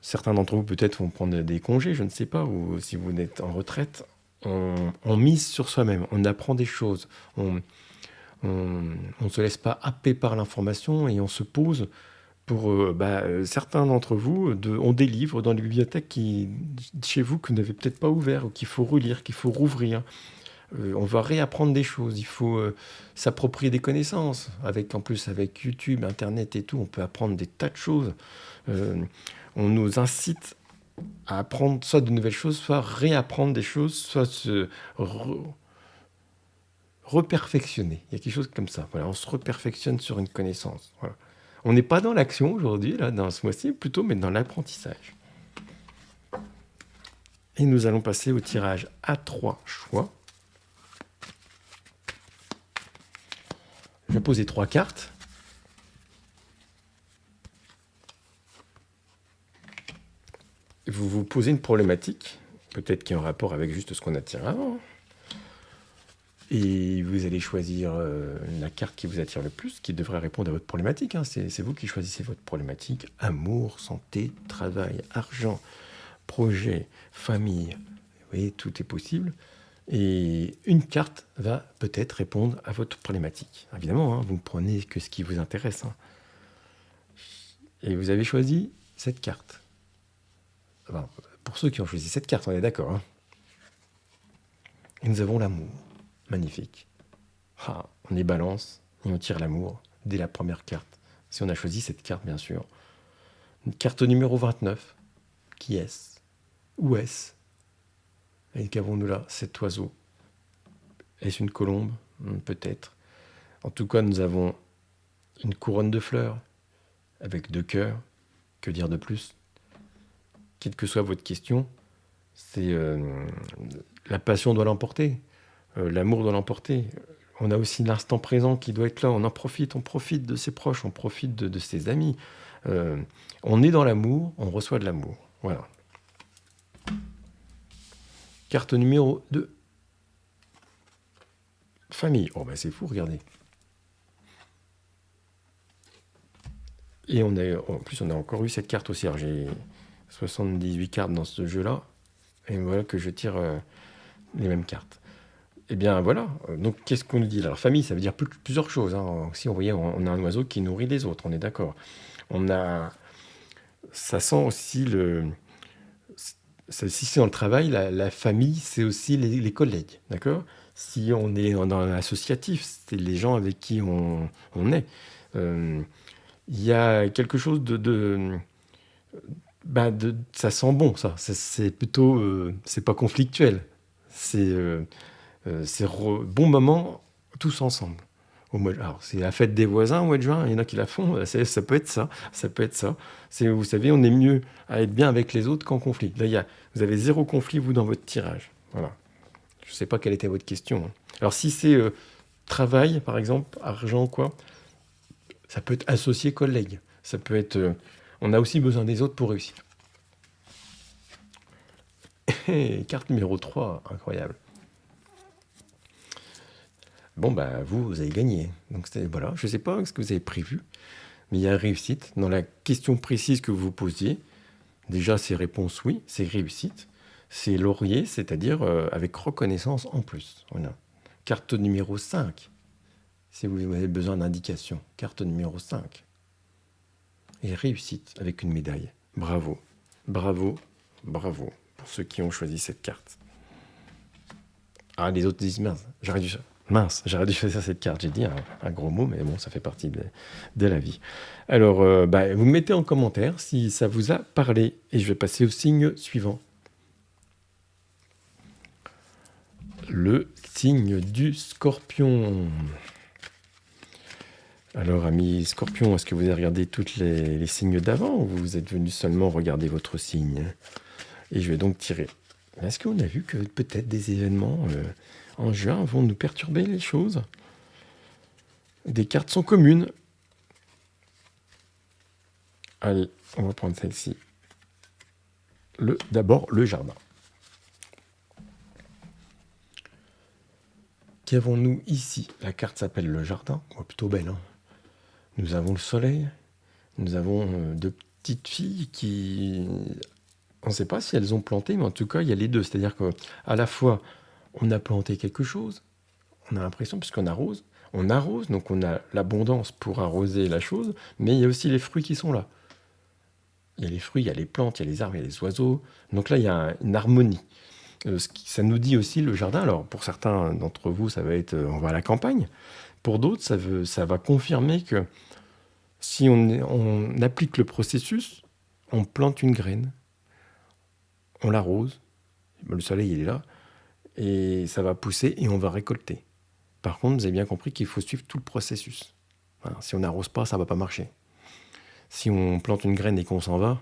Certains d'entre vous peut-être vont prendre des congés, je ne sais pas, ou si vous êtes en retraite. On mise sur soi-même, on apprend des choses, on ne se laisse pas happer par l'information et on se pose pour certains d'entre vous ont des livres dans les bibliothèques chez vous que vous n'avez peut-être pas ouverts ou qu'il faut relire, qu'il faut rouvrir. On va réapprendre des choses, il faut s'approprier des connaissances. En plus, avec YouTube, Internet et tout, on peut apprendre des tas de choses. Euh, on nous incite à apprendre soit de nouvelles choses, soit réapprendre des choses, soit se reperfectionner. Il y a quelque chose comme ça. Voilà, on se reperfectionne sur une connaissance. Voilà. On n'est pas dans l'action aujourd'hui, là, dans ce mois-ci, plutôt, mais dans l'apprentissage. Et nous allons passer au tirage à 3 choix. Je vais poser 3 cartes. Vous vous posez une problématique, peut-être qui est en rapport avec juste ce qu'on a tiré avant. Et vous allez choisir la carte qui vous attire le plus, qui devrait répondre à votre problématique. Hein. C'est vous qui choisissez votre problématique. Amour, santé, travail, argent, projet, famille. Vous voyez, tout est possible. Et une carte va peut-être répondre à votre problématique. Évidemment, hein, vous ne prenez que ce qui vous intéresse. Hein. Et vous avez choisi cette carte. Enfin, pour ceux qui ont choisi cette carte, on est d'accord. Hein. Et nous avons l'amour. Magnifique. Ah, on est balance et on tire l'amour dès la première carte. Si on a choisi cette carte, bien sûr. Une carte numéro 29. Qui est-ce? Où est-ce? Et qu'avons-nous là? Cet oiseau. Est-ce une colombe? Peut-être. En tout cas, nous avons une couronne de fleurs avec 2 cœurs. Que dire de plus? Quelle que soit votre question, c'est la passion doit l'emporter. L'amour doit l'emporter. On a aussi l'instant présent qui doit être là. On profite de ses proches, on profite de ses amis. On est dans l'amour, on reçoit de l'amour. Voilà. Carte numéro 2. Famille. Oh, c'est fou, regardez. Et en plus, on a encore eu cette carte aussi. Alors, j'ai 78 cartes dans ce jeu-là. Et voilà que je tire les mêmes cartes. Eh bien voilà, donc qu'est-ce qu'on nous dit là? Alors famille, ça veut dire plusieurs choses. Hein. Si on voyait, on a un oiseau qui nourrit les autres, on est d'accord. Ça sent aussi si c'est dans le travail, la famille, c'est aussi les collègues, d'accord? Si on est dans l'associatif, c'est les gens avec qui on est. Il y a quelque chose ça sent bon, ça. C'est plutôt, c'est pas conflictuel. C'est bon moment tous ensemble. Alors, c'est la fête des voisins au mois de juin, il y en a qui la font, ça peut être ça, ça peut être ça. Vous savez, on est mieux à être bien avec les autres qu'en conflit. Là, vous avez 0 conflit, vous, dans votre tirage. Voilà. Je ne sais pas quelle était votre question. Hein. Alors, si c'est travail, par exemple, argent, quoi, ça peut être associé collègue. Ça peut être... on a aussi besoin des autres pour réussir. Et carte numéro 3, incroyable. Bon, vous avez gagné. Donc, voilà, je ne sais pas ce que vous avez prévu, mais il y a réussite. Dans la question précise que vous vous posiez, déjà, c'est réponse oui, c'est réussite. C'est laurier, c'est-à-dire avec reconnaissance en plus. Voilà. Carte numéro 5, si vous avez besoin d'indication. Carte numéro 5. Et réussite avec une médaille. Bravo, bravo, bravo pour ceux qui ont choisi cette carte. Ah, les autres disent mince, j'aurais dû choisir cette carte. J'ai dit un gros mot, mais bon, ça fait partie de la vie. Alors, vous me mettez en commentaire si ça vous a parlé. Et je vais passer au signe suivant. Le signe du Scorpion. Alors, amis Scorpion, est-ce que vous avez regardé tous les signes d'avant ou vous êtes venu seulement regarder votre signe? Et je vais donc tirer. Est-ce qu'on a vu que peut-être des événements en juin vont nous perturber les choses? Des cartes sont communes. Allez, on va prendre celle-ci. D'abord, le jardin. Qu'avons-nous ici? La carte s'appelle le jardin. Plutôt belle. Hein. Nous avons le soleil. Nous avons 2 petites filles qui... On ne sait pas si elles ont planté, mais en tout cas, il y a les deux. C'est-à-dire qu'à la fois, on a planté quelque chose, on a l'impression, puisqu'on arrose, donc on a l'abondance pour arroser la chose, mais il y a aussi les fruits qui sont là. Il y a les fruits, il y a les plantes, il y a les arbres, il y a les oiseaux. Donc là, il y a une harmonie. Ça nous dit aussi le jardin. Alors, pour certains d'entre vous, ça va être on va à la campagne. Pour d'autres, ça va confirmer que si on applique le processus, on plante une graine, on l'arrose, le soleil il est là, et ça va pousser et on va récolter. Par contre, vous avez bien compris qu'il faut suivre tout le processus. Voilà, si on n'arrose pas, ça ne va pas marcher. Si on plante une graine et qu'on s'en va,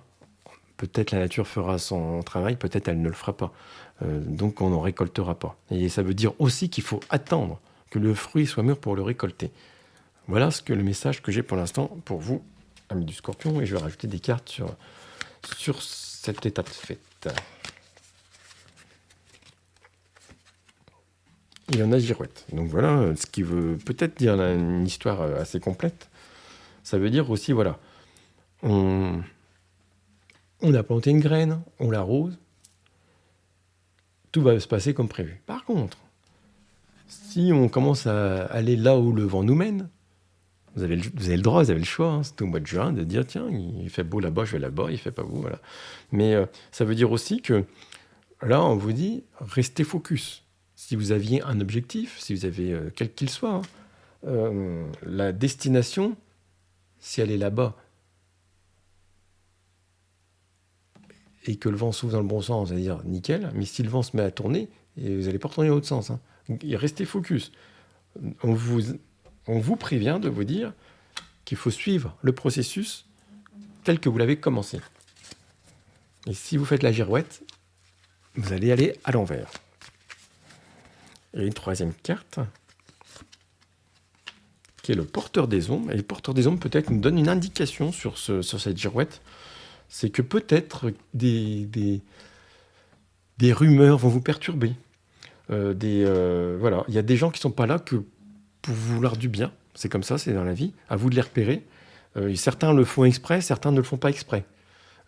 peut-être la nature fera son travail, peut-être elle ne le fera pas. Donc on n'en récoltera pas. Et ça veut dire aussi qu'il faut attendre que le fruit soit mûr pour le récolter. Voilà le message que j'ai pour l'instant pour vous, amis du Scorpion, et je vais rajouter des cartes sur cette étape de fête. Il y en a girouette. Donc voilà, ce qui veut peut-être dire une histoire assez complète. Ça veut dire aussi, voilà, on a planté une graine, on l'arrose, tout va se passer comme prévu. Par contre, si on commence à aller là où le vent nous mène, vous avez le droit, vous avez le choix, hein, c'est au mois de juin, de dire tiens, il fait beau là-bas, je vais là-bas, il fait pas beau, voilà. Mais ça veut dire aussi que là, on vous dit, restez focus. Si vous aviez un objectif, si vous avez quel qu'il soit, la destination, si elle est là-bas, et que le vent souffle dans le bon sens, c'est-à-dire nickel, mais si le vent se met à tourner, et vous n'allez pas retourner dans l'autre sens. Hein. Restez focus. On vous prévient de vous dire qu'il faut suivre le processus tel que vous l'avez commencé. Et si vous faites la girouette, vous allez aller à l'envers. Et une troisième carte, qui est le porteur des ombres. Et le porteur des ombres, peut-être, nous donne une indication sur cette girouette. C'est que peut-être des rumeurs vont vous perturber. Voilà. Il y a des gens qui ne sont pas là que pour vouloir du bien. C'est comme ça, c'est dans la vie. À vous de les repérer. Certains le font exprès, certains ne le font pas exprès.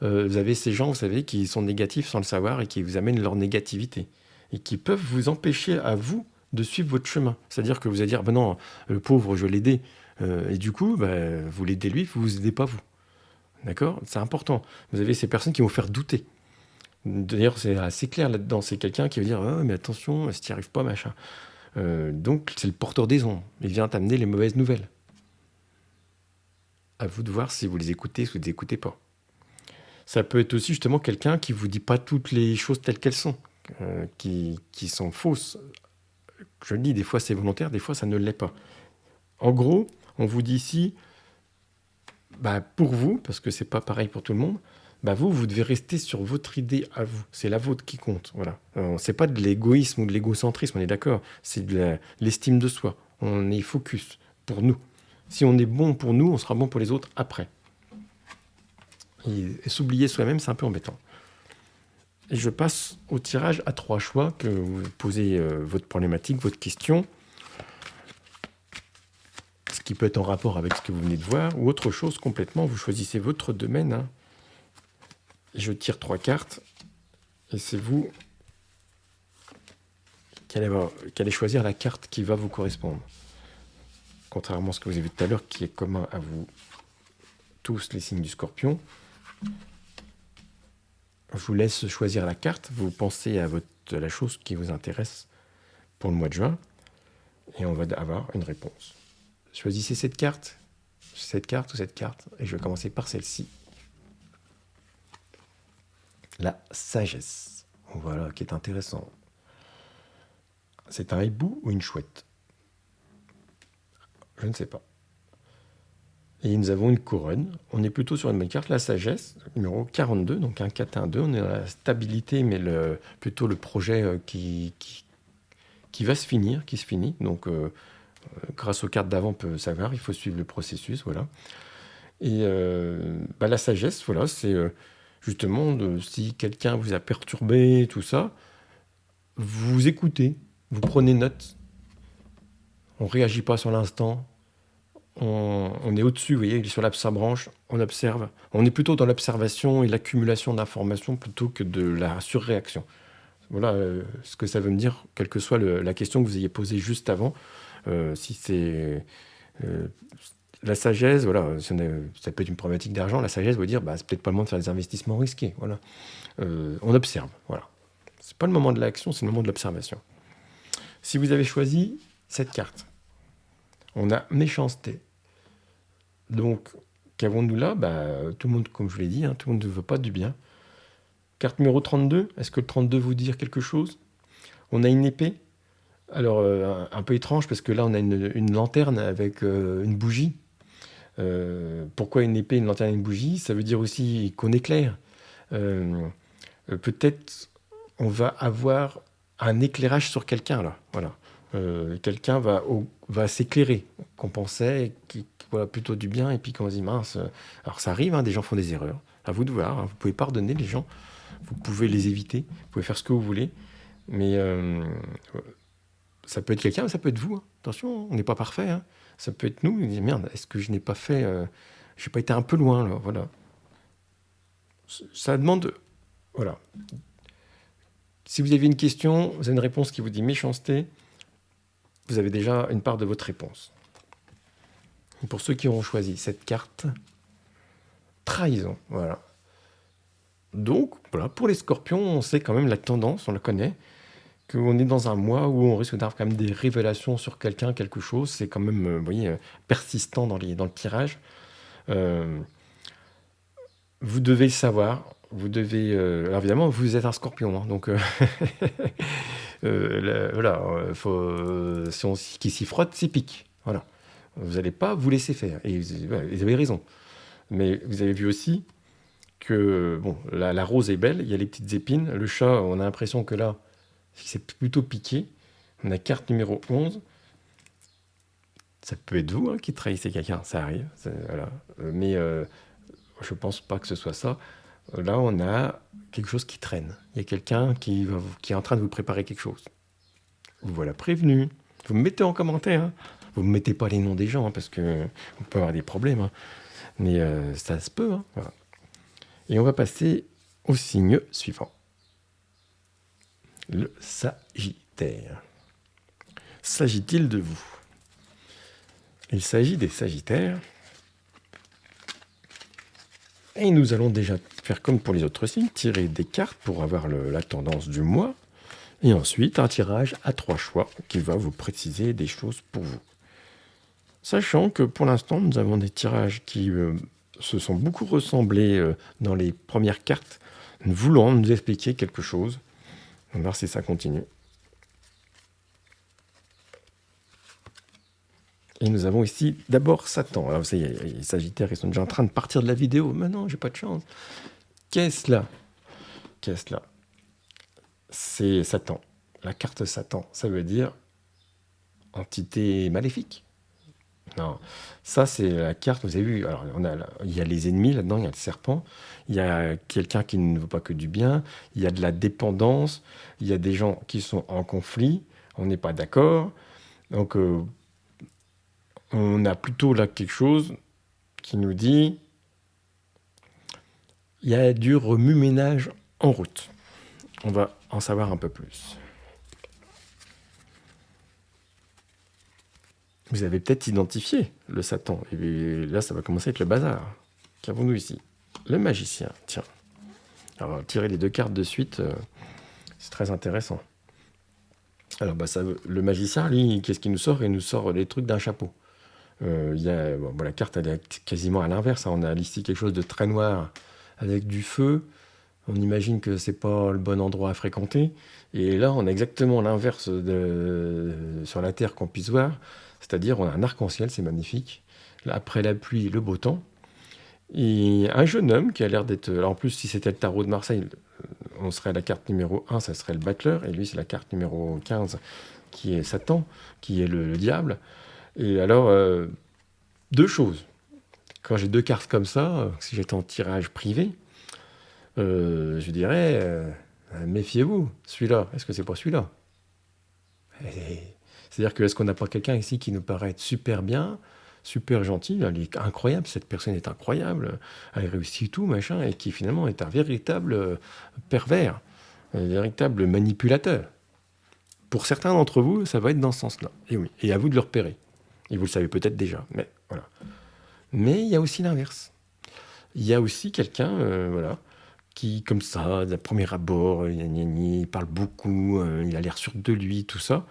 Vous avez ces gens, vous savez, qui sont négatifs sans le savoir et qui vous amènent leur négativité. Et qui peuvent vous empêcher à vous de suivre votre chemin. C'est-à-dire que vous allez dire, ben non, le pauvre, je vais l'aider. Et du coup, vous l'aidez lui, vous ne vous aidez pas vous. D'accord ? C'est important. Vous avez ces personnes qui vont vous faire douter. D'ailleurs, c'est assez clair là-dedans. C'est quelqu'un qui va dire, oh, mais attention, si tu n'y arrives pas, machin. Donc, c'est le porteur des ombres. Il vient t'amener les mauvaises nouvelles. À vous de voir si vous les écoutez ou si vous ne les écoutez pas. Ça peut être aussi justement quelqu'un qui ne vous dit pas toutes les choses telles qu'elles sont, qui sont fausses. Je le dis, des fois c'est volontaire, des fois ça ne l'est pas. En gros, on vous dit ici, pour vous, parce que c'est pas pareil pour tout le monde, vous devez rester sur votre idée à vous. C'est la vôtre qui compte. Voilà. C'est pas de l'égoïsme ou de l'égocentrisme, on est d'accord. C'est de l'estime de soi. On est focus pour nous. Si on est bon pour nous, on sera bon pour les autres après. Et s'oublier soi-même, c'est un peu embêtant. Et je passe au tirage à 3 choix que vous posez votre problématique, votre question, ce qui peut être en rapport avec ce que vous venez de voir, ou autre chose complètement. Vous choisissez votre domaine. Hein. Je tire 3 cartes, et c'est vous qui allez choisir la carte qui va vous correspondre. Contrairement à ce que vous avez vu tout à l'heure, qui est commun à vous tous les signes du Scorpion. Je vous laisse choisir la carte. Vous pensez à la chose qui vous intéresse pour le mois de juin. Et on va avoir une réponse. Choisissez cette carte ou cette carte. Et je vais commencer par celle-ci. La sagesse. Voilà, qui est intéressant. C'est un hibou ou une chouette ? Je ne sais pas. Et nous avons une couronne. On est plutôt sur une bonne carte, la sagesse, numéro 42, donc un 4, un 2. On est dans la stabilité, mais plutôt le projet qui va se finir, qui se finit. Donc, grâce aux cartes d'avant, on peut savoir, il faut suivre le processus, voilà. Et la sagesse, voilà, c'est justement, si quelqu'un vous a perturbé, tout ça, vous écoutez, vous prenez note. On ne réagit pas sur l'instant. on est au-dessus, vous voyez, sur la branche, on observe. On est plutôt dans l'observation et l'accumulation d'informations plutôt que de la surréaction. Voilà ce que ça veut me dire, quelle que soit la question que vous ayez posée juste avant. Si c'est la sagesse, voilà, ça peut être une problématique d'argent. La sagesse veut dire, bah, c'est peut-être pas le moment de faire des investissements risqués. Voilà. On observe. Voilà. C'est pas le moment de l'action, c'est le moment de l'observation. Si vous avez choisi cette carte, on a méchanceté. Donc, qu'avons-nous là? Bah, tout le monde, comme je vous l'ai dit, hein, tout le monde ne veut pas du bien. Carte numéro 32, est-ce que le 32 vous dit quelque chose? On a une épée. Alors, un peu étrange, parce que là, on a une lanterne avec une bougie. Pourquoi une épée, une lanterne et une bougie? Ça veut dire aussi qu'on éclaire. Peut-être on va avoir un éclairage sur quelqu'un, là. Voilà. Quelqu'un va s'éclairer, qu'on pensait, qui voilà, plutôt du bien, et puis qu'on se dit, mince. Alors, ça arrive, hein, des gens font des erreurs. À vous de voir, hein, vous pouvez pardonner les gens, vous pouvez les éviter, vous pouvez faire ce que vous voulez, mais ça peut être quelqu'un, ça peut être vous. Hein. Attention, on n'est pas parfait. Hein. Ça peut être nous. On dit, merde, est-ce que je n'ai pas fait... j'ai pas été un peu loin, là. Voilà. Ça demande... Voilà. Si vous avez une question, vous avez une réponse qui vous dit méchanceté, vous avez déjà une part de votre réponse. Et pour ceux qui auront choisi cette carte, trahison. Voilà. Donc, voilà, pour les scorpions, on sait quand même la tendance, on la connaît, qu'on est dans un mois où on risque d'avoir quand même des révélations sur quelqu'un, quelque chose. C'est quand même, vous voyez, persistant dans le tirage. Vous devez le savoir. Vous devez... alors évidemment, vous êtes un scorpion. Hein, donc, voilà, si on qui s'y frotte, c'est pique. Voilà. Vous n'allez pas vous laisser faire. Et vous avez raison. Mais vous avez vu aussi que bon, la rose est belle, il y a les petites épines. Le chat, on a l'impression que là, c'est plutôt piqué. On a carte numéro 11. Ça peut être vous hein, qui trahissez quelqu'un, ça arrive. Voilà. Mais je ne pense pas que ce soit ça. Là, on a quelque chose qui traîne. Il y a quelqu'un qui est en train de vous préparer quelque chose. Vous voilà prévenu. Vous me mettez en commentaire. Hein. Vous ne me mettez pas les noms des gens, hein, parce qu'on peut avoir des problèmes. Hein. Mais ça se peut. Hein. Voilà. Et on va passer au signe suivant. Le Sagittaire. S'agit-il de vous? Il s'agit des Sagittaires. Et nous allons déjà faire comme pour les autres signes, tirer des cartes pour avoir la tendance du mois. Et ensuite, un tirage à 3 choix qui va vous préciser des choses pour vous. Sachant que pour l'instant, nous avons des tirages qui se sont beaucoup ressemblés dans les premières cartes, voulant nous expliquer quelque chose. On va voir si ça continue. Et nous avons ici d'abord Satan. Alors vous savez, les Sagittaires, ils sont déjà en train de partir de la vidéo. Mais non, j'ai pas de chance. Qu'est-ce là? Qu'est-ce là? C'est Satan. La carte Satan, ça veut dire entité maléfique. Non, ça c'est la carte, vous avez vu, alors il y a les ennemis là-dedans, il y a le serpent, il y a quelqu'un qui ne veut pas que du bien, il y a de la dépendance, il y a des gens qui sont en conflit, on n'est pas d'accord, donc on a plutôt là quelque chose qui nous dit il y a du remue-ménage en route. On va en savoir un peu plus. Vous avez peut-être identifié le Satan. Et là, ça va commencer avec le bazar. Qu'avons-nous ici? Le magicien. Tiens. Alors, tirer les 2 cartes de suite, c'est très intéressant. Alors, le magicien, lui, qu'est-ce qu'il nous sort? Il nous sort les trucs d'un chapeau. La carte, elle est quasiment à l'inverse. Hein. On a ici quelque chose de très noir avec du feu. On imagine que c'est pas le bon endroit à fréquenter. Et là, on a exactement l'inverse sur la Terre qu'on puisse voir. C'est-à-dire, on a un arc-en-ciel, c'est magnifique. Là, après la pluie, le beau temps. Et un jeune homme qui a l'air d'être... Alors en plus, si c'était le tarot de Marseille, on serait à la carte numéro 1, ça serait le battleur. Et lui, c'est la carte numéro 15, qui est Satan, qui est le diable. Et alors, 2 choses. Quand j'ai 2 cartes comme ça, si j'étais en tirage privé, je dirais, méfiez-vous. Celui-là, est-ce que c'est pas celui-là? C'est-à-dire que est-ce qu'on n'a pas quelqu'un ici qui nous paraît être super bien, super gentil, elle est incroyable, cette personne est incroyable, elle réussit tout, machin, et qui finalement est un véritable pervers, un véritable manipulateur. Pour certains d'entre vous, ça va être dans ce sens-là. Et oui, et à vous de le repérer. Et vous le savez peut-être déjà, mais voilà. Mais il y a aussi l'inverse. Il y a aussi quelqu'un, voilà, qui, comme ça, d'un premier abord, il parle beaucoup, il a l'air sûr de lui, tout ça.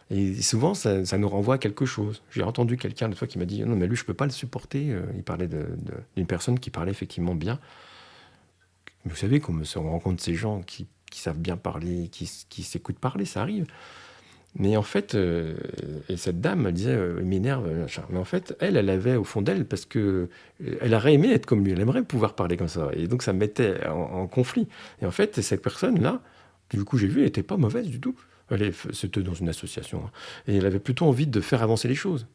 Et souvent, ça nous renvoie à quelque chose. J'ai entendu quelqu'un l'autre fois qui m'a dit: non, mais lui, je peux pas le supporter. Il parlait d'une personne qui parlait effectivement bien. Mais vous savez, qu'on se rencontre ces gens qui savent bien parler, qui s'écoutent parler, ça arrive. Mais en fait, et cette dame, elle disait: il m'énerve, machin. Mais en fait, elle avait au fond d'elle, parce que elle aurait aimé être comme lui, elle aimerait pouvoir parler comme ça. Et donc, ça me mettait en conflit. Et en fait, cette personne-là, du coup, j'ai vu, elle n'était pas mauvaise du tout. C'était dans une association, hein. Et elle avait plutôt envie de faire avancer les choses.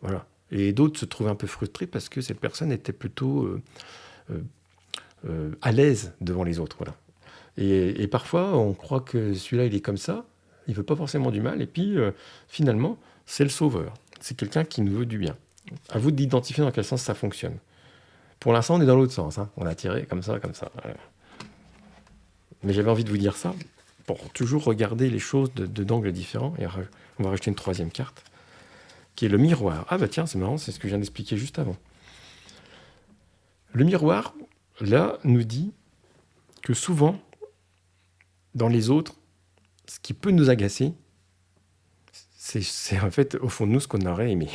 Voilà. Et d'autres se trouvaient un peu frustrés parce que cette personne était plutôt euh, à l'aise devant les autres. Voilà. Et parfois, on croit que celui-là, il est comme ça, il veut pas forcément du mal, et puis finalement, c'est le sauveur. C'est quelqu'un qui nous veut du bien. À vous d'identifier dans quel sens ça fonctionne. Pour l'instant, on est dans l'autre sens, hein. On a tiré comme ça, comme ça. Voilà. Mais j'avais envie de vous dire ça pour toujours regarder les choses d'angles différents. Et on va rajouter une troisième carte, qui est le miroir. Ah bah tiens, c'est marrant, c'est ce que je viens d'expliquer juste avant. Le miroir, là, nous dit que souvent, dans les autres, ce qui peut nous agacer, c'est en fait, au fond de nous, ce qu'on aurait aimé.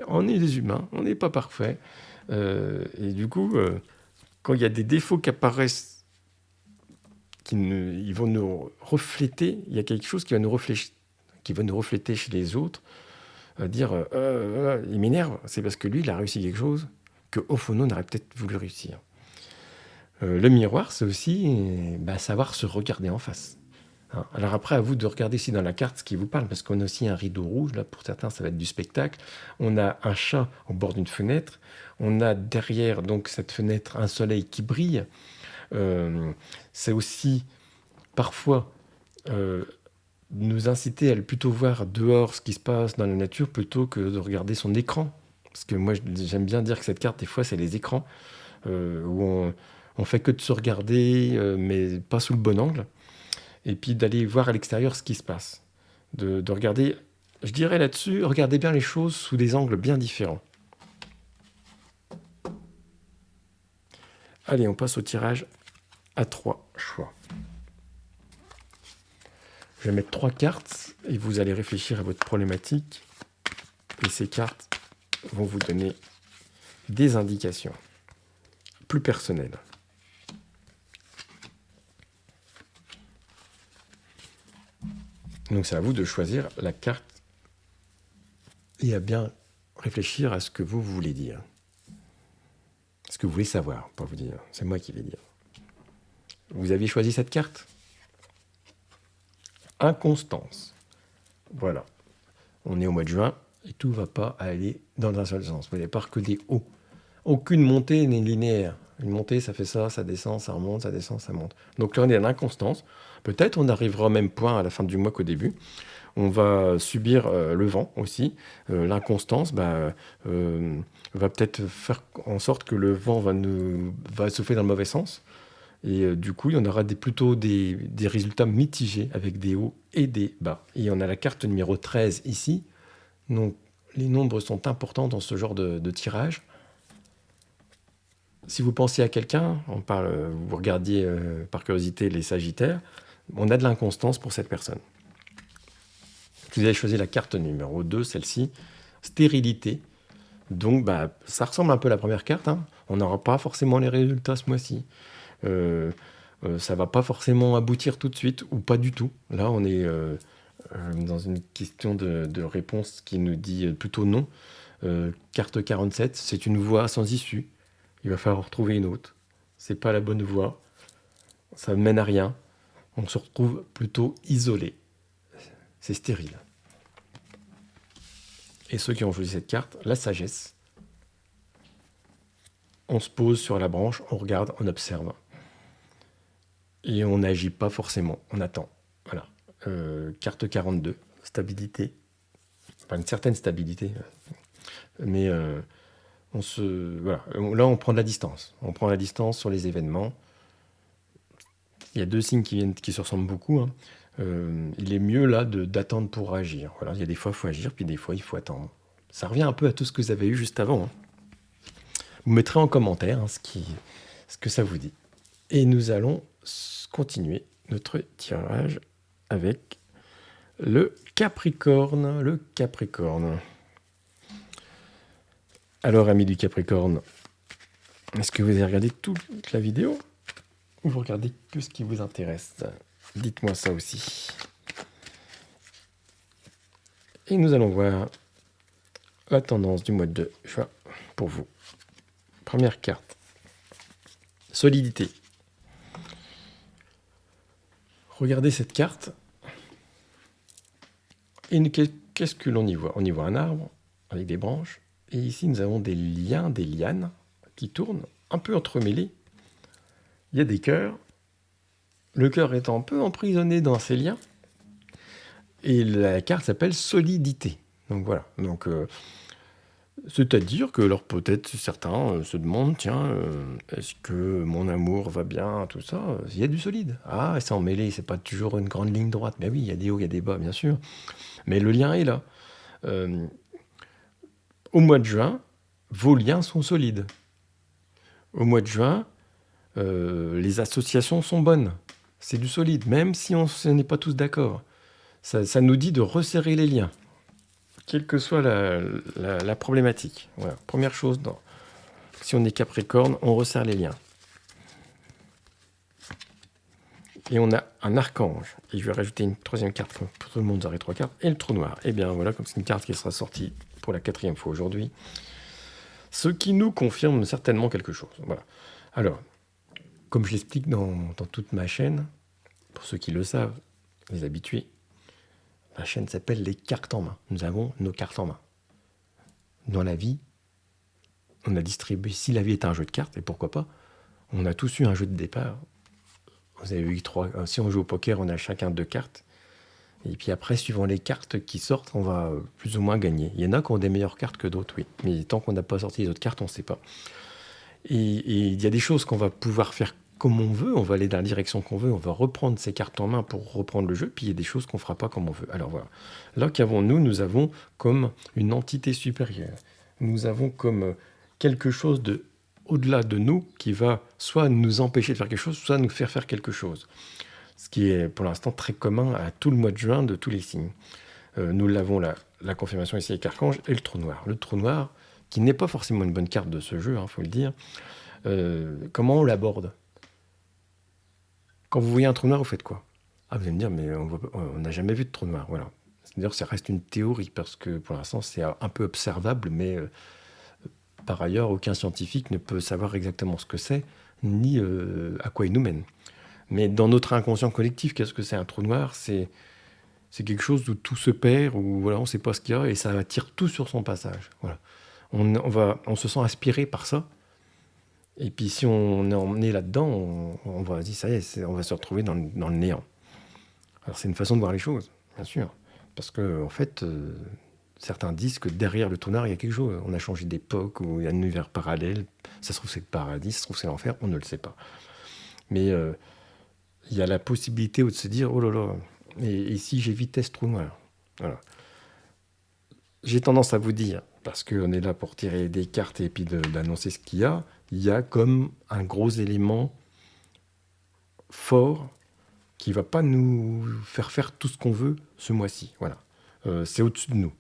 On est des humains, on n'est pas parfait. Et du coup, quand il y a des défauts qui apparaissent, ils vont nous refléter, il y a quelque chose qui va nous refléter chez les autres, dire il m'énerve, c'est parce que lui, il a réussi quelque chose qu'au fond de nous, on aurait peut-être voulu réussir. Le miroir, c'est aussi savoir se regarder en face. Hein. Alors après, à vous de regarder ici dans la carte ce qui vous parle, parce qu'on a aussi un rideau rouge, là pour certains ça va être du spectacle. On a un chat au bord d'une fenêtre, on a derrière donc cette fenêtre un soleil qui brille. C'est aussi parfois nous inciter à plutôt voir dehors ce qui se passe dans la nature plutôt que de regarder son écran. Parce que moi j'aime bien dire que cette carte des fois c'est les écrans où on fait que de se regarder mais pas sous le bon angle. Et puis d'aller voir à l'extérieur ce qui se passe. De regarder, je dirais là-dessus, regardez bien les choses sous des angles bien différents. Allez, on passe au tirage à 3 choix. Je vais mettre 3 cartes et vous allez réfléchir à votre problématique. Et ces cartes vont vous donner des indications plus personnelles. Donc c'est à vous de choisir la carte et à bien réfléchir à ce que vous voulez dire. Ce que vous voulez savoir, pas vous dire. C'est moi qui vais dire. Vous aviez choisi cette carte ? Inconstance. Voilà. On est au mois de juin et tout ne va pas aller dans un seul sens. Vous n'avez pas que des hauts. Aucune montée n'est linéaire. Une montée, ça fait ça descend, ça remonte, ça descend, ça monte. Donc là, on est en inconstance. Peut-être on arrivera au même point à la fin du mois qu'au début. On va subir le vent aussi. L'inconstance va peut-être faire en sorte que le vent va souffler dans le mauvais sens. Et du coup, il y en aura plutôt des résultats mitigés avec des hauts et des bas. Et on a la carte numéro 13 ici. Donc, les nombres sont importants dans ce genre de tirage. Si vous pensez à quelqu'un, vous regardiez par curiosité les Sagittaires, on a de l'inconstance pour cette personne. Vous avez choisi la carte numéro 2, celle-ci, stérilité. Donc, ça ressemble un peu à la première carte, hein. On n'aura pas forcément les résultats ce mois-ci. Ça va pas forcément aboutir tout de suite, ou pas du tout. Là, on est dans une question de réponse qui nous dit plutôt non. Carte 47, c'est une voie sans issue. Il va falloir retrouver une autre. C'est pas la bonne voie. Ça ne mène à rien. On se retrouve plutôt isolé. C'est stérile. Et ceux qui ont choisi cette carte, la sagesse. On se pose sur la branche, on regarde, on observe. Et on n'agit pas forcément, on attend. Voilà. Carte 42, stabilité. Enfin, une certaine stabilité. Mais voilà. Là, on prend de la distance. On prend la distance sur les événements. Il y a deux signes qui se ressemblent beaucoup, hein. Il est mieux là d'attendre pour agir. Voilà, il y a des fois, il faut agir, puis des fois, il faut attendre. Ça revient un peu à tout ce que vous avez eu juste avant, hein. Vous mettrez en commentaire, hein, ce que ça vous dit. Et nous allons continuer notre tirage avec le Capricorne. Le Capricorne. Alors, amis du Capricorne, est-ce que vous avez regardé toute la vidéo ou vous regardez que ce qui vous intéresse? Dites-moi ça aussi. Et nous allons voir la tendance du mois de juin pour vous. Première carte. Solidité. Regardez cette carte. Et qu'est-ce que l'on y voit? On y voit un arbre avec des branches. Et ici, nous avons des liens, des lianes qui tournent, un peu entremêlés. Il y a des cœurs. Le cœur est un peu emprisonné dans ces liens. Et la carte s'appelle solidité. Donc voilà. Donc, c'est-à-dire que alors peut-être certains se demandent, tiens, est-ce que mon amour va bien, tout ça? Il y a du solide. Ah, c'est emmêlé, c'est pas toujours une grande ligne droite. Mais oui, il y a des hauts, il y a des bas, bien sûr. Mais le lien est là. Au mois de juin, vos liens sont solides. Au mois de juin, les associations sont bonnes. C'est du solide, même si on n'est pas tous d'accord. Ça nous dit de resserrer les liens, quelle que soit la problématique. Voilà. Première chose, si on est Capricorne, on resserre les liens. Et on a un archange. Et je vais rajouter une troisième carte, pour tout le monde, vous aurez 3 cartes. Et le trou noir. Et bien voilà, comme c'est une carte qui sera sortie pour la 4e fois aujourd'hui. Ce qui nous confirme certainement quelque chose. Voilà. Alors, comme je l'explique dans toute ma chaîne, pour ceux qui le savent, les habitués, ma chaîne s'appelle les cartes en main. Nous avons nos cartes en main. Dans la vie, on a distribué, si la vie est un jeu de cartes, et pourquoi pas, on a tous eu un jeu de départ. Vous avez eu 3, si on joue au poker, on a chacun 2 cartes. Et puis après, suivant les cartes qui sortent, on va plus ou moins gagner. Il y en a qui ont des meilleures cartes que d'autres, oui. Mais tant qu'on n'a pas sorti les autres cartes, on ne sait pas. Et il y a des choses qu'on va pouvoir faire comme on veut, on va aller dans la direction qu'on veut, on va reprendre ses cartes en main pour reprendre le jeu, puis il y a des choses qu'on ne fera pas comme on veut. Alors voilà. Là qu'avons-nous? Nous avons comme une entité supérieure. Nous avons comme quelque chose de au-delà de nous qui va soit nous empêcher de faire quelque chose, soit nous faire faire quelque chose. Ce qui est pour l'instant très commun à tout le mois de juin de tous les signes. Nous l'avons la confirmation ici avec Archange et le trou noir. Le trou noir, qui n'est pas forcément une bonne carte de ce jeu, faut le dire. Comment on l'aborde? Quand vous voyez un trou noir, vous faites quoi? Ah, vous allez me dire, mais on n'a jamais vu de trou noir. Voilà. D'ailleurs, ça reste une théorie, parce que pour l'instant, c'est un peu observable, mais par ailleurs, aucun scientifique ne peut savoir exactement ce que c'est, ni à quoi il nous mène. Mais dans notre inconscient collectif, qu'est-ce que c'est un trou noir? C'est quelque chose où tout se perd, où voilà, on ne sait pas ce qu'il y a, et ça attire tout sur son passage. Voilà. On se sent aspiré par ça. Et puis si on est emmené là-dedans, on va dire, ça y est, on va se retrouver dans le néant. Alors c'est une façon de voir les choses, bien sûr. Parce que en fait, certains disent que derrière le trou noir, il y a quelque chose. On a changé d'époque, ou il y a un univers parallèle. Ça se trouve, c'est le paradis, ça se trouve, c'est l'enfer, on ne le sait pas. Mais il y a la possibilité de se dire, oh là là, et si j'évitais ce trou noir? Voilà. J'ai tendance à vous dire, parce qu'on est là pour tirer des cartes et puis d'annoncer ce qu'il y a comme un gros élément fort qui ne va pas nous faire tout ce qu'on veut ce mois-ci. Voilà. C'est au-dessus de nous.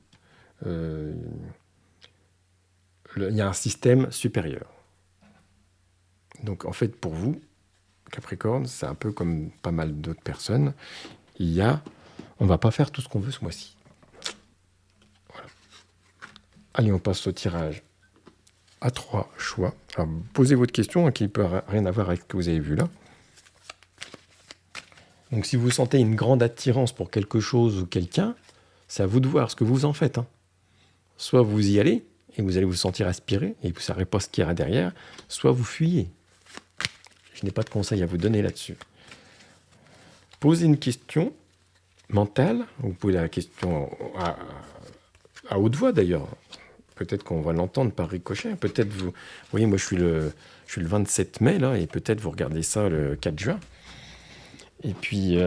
Il y a un système supérieur. Donc en fait, pour vous, Capricorne, c'est un peu comme pas mal d'autres personnes. On ne va pas faire tout ce qu'on veut ce mois-ci. Voilà. Allez, on passe au tirage à 3 choix. Alors, posez votre question, qui ne peut rien avoir avec ce que vous avez vu là. Donc, si vous sentez une grande attirance pour quelque chose ou quelqu'un, c'est à vous de voir ce que vous en faites. Soit vous y allez, et vous allez vous sentir aspiré, et vous ne saurez pas ce qu'il y a derrière, soit vous fuyez. Je n'ai pas de conseil à vous donner là-dessus. Posez une question mentale, vous posez la question à haute voix d'ailleurs, peut-être qu'on va l'entendre par ricochet. Peut-être vous voyez, moi je suis le 27 mai, là, et peut-être vous regardez ça le 4 juin. Et puis,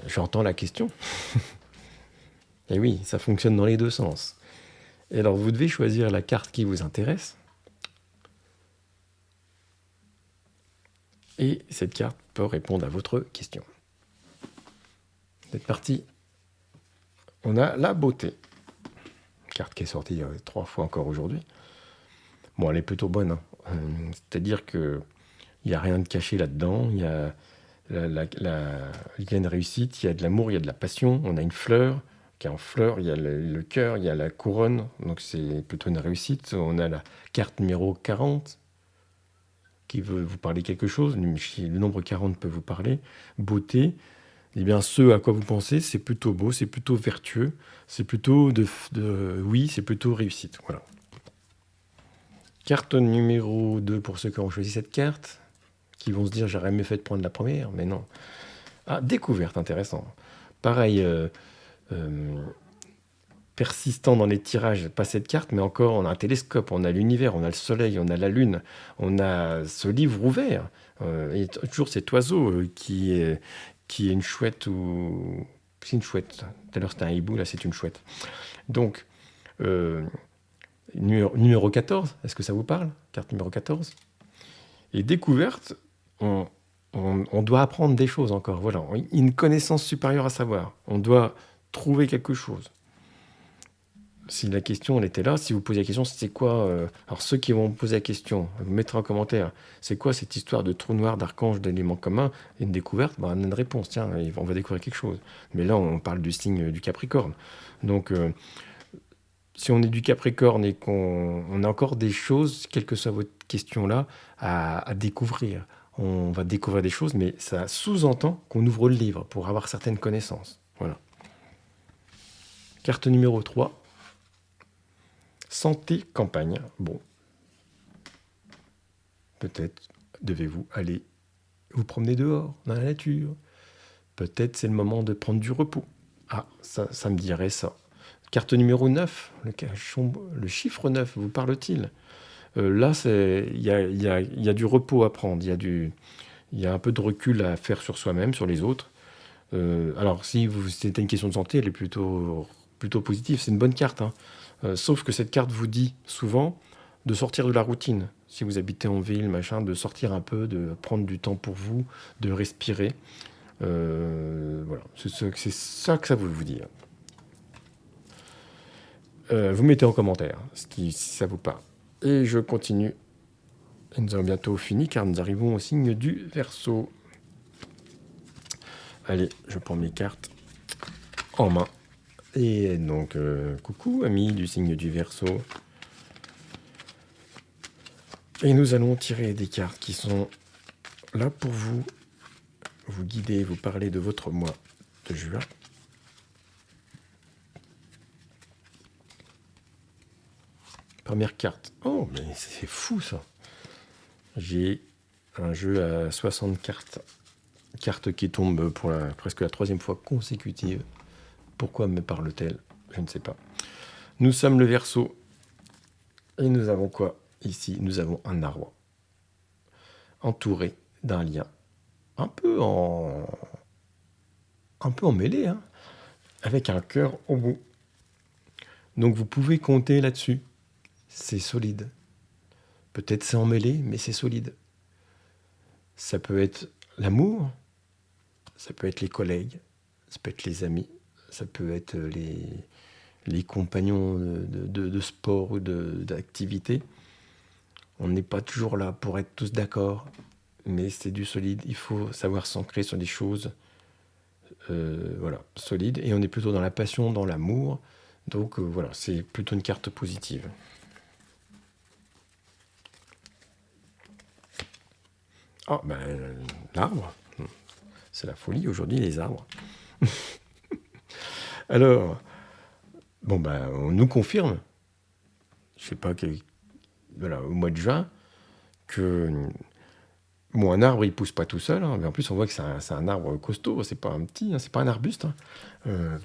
j'entends la question. Et oui, ça fonctionne dans les deux sens. Et alors, vous devez choisir la carte qui vous intéresse. Et cette carte peut répondre à votre question. C'est parti. On a la beauté. Carte qui est sortie 3 fois encore aujourd'hui. Bon, elle est plutôt bonne, hein. C'est-à-dire que il n'y a rien de caché là-dedans. Il y a il y a une réussite, il y a de l'amour, il y a de la passion. On a une fleur qui est en fleur, il y a le cœur, il y a la couronne. Donc c'est plutôt une réussite. On a la carte numéro 40 qui veut vous parler quelque chose. Le nombre 40 peut vous parler. Beauté. Eh bien, ce à quoi vous pensez, c'est plutôt beau, c'est plutôt vertueux, c'est plutôt oui, c'est plutôt réussite. Voilà. Carte numéro 2 pour ceux qui ont choisi cette carte, qui vont se dire j'aurais mieux fait de prendre la première, mais non. Ah, découverte, intéressant. Pareil, persistant dans les tirages, pas cette carte, mais encore, on a un télescope, on a l'univers, on a le soleil, on a la lune, on a ce livre ouvert, et toujours cet oiseau qui est une chouette ou... C'est une chouette. Tout à l'heure, c'était un hibou, là, c'est une chouette. Donc, numéro 14, est-ce que ça vous parle? Carte numéro 14. Et découverte, on doit apprendre des choses encore. Voilà, une connaissance supérieure à savoir. On doit trouver quelque chose. Si la question elle était là, si vous posez la question, c'est quoi alors ceux qui vont poser la question, vous mettrez en commentaire, c'est quoi cette histoire de trou noir, d'archange, d'éléments communs, et une découverte, on a une réponse, tiens, on va découvrir quelque chose. Mais là, on parle du signe du Capricorne. Donc, si on est du Capricorne et qu'on a encore des choses, quelle que soit votre question là, à découvrir, on va découvrir des choses, mais ça sous-entend qu'on ouvre le livre pour avoir certaines connaissances. Voilà. Carte numéro 3. Santé campagne. Bon. Peut-être devez-vous aller vous promener dehors, dans la nature. Peut-être c'est le moment de prendre du repos. Ah, ça me dirait ça. Carte numéro 9. Le chiffre 9 vous parle-t-il? Là, il y a du repos à prendre. Il y a un peu de recul à faire sur soi-même, sur les autres. Alors, si c'était une question de santé, elle est plutôt positive. C'est une bonne carte, hein. Sauf que cette carte vous dit souvent de sortir de la routine. Si vous habitez en ville, machin, de sortir un peu, de prendre du temps pour vous, de respirer. Voilà, c'est ça que ça veut vous dire. Vous mettez en commentaire si ça vous parle. Et je continue. Et nous avons bientôt fini car nous arrivons au signe du Verseau. Allez, je prends mes cartes en main. Et donc, coucou amis du signe du Verseau. Et nous allons tirer des cartes qui sont là pour vous guider, vous parler de votre mois de juin. Première carte. Oh, mais c'est fou ça. J'ai un jeu à 60 cartes. Carte qui tombe pour presque la 3e fois consécutive. Pourquoi me parle-t-elle? Je ne sais pas. Nous sommes le Verseau. Et nous avons quoi ici? Nous avons un arbre. Entouré d'un lien. Un peu en mêlée, hein, avec un cœur au bout. Donc vous pouvez compter là-dessus. C'est solide. Peut-être c'est emmêlé, mais c'est solide. Ça peut être l'amour, ça peut être les collègues, ça peut être les amis, ça peut être les compagnons de sport ou d'activité. On n'est pas toujours là pour être tous d'accord, mais c'est du solide. Il faut savoir s'ancrer sur des choses solides. Et on est plutôt dans la passion, dans l'amour. Donc voilà, c'est plutôt une carte positive. Ah, l'arbre. C'est la folie aujourd'hui, les arbres. Alors, on nous confirme, je sais pas, au mois de juin, que un arbre, il pousse pas tout seul, hein, mais en plus, on voit que c'est un arbre costaud, c'est pas un petit, hein, c'est pas un arbuste. Hein.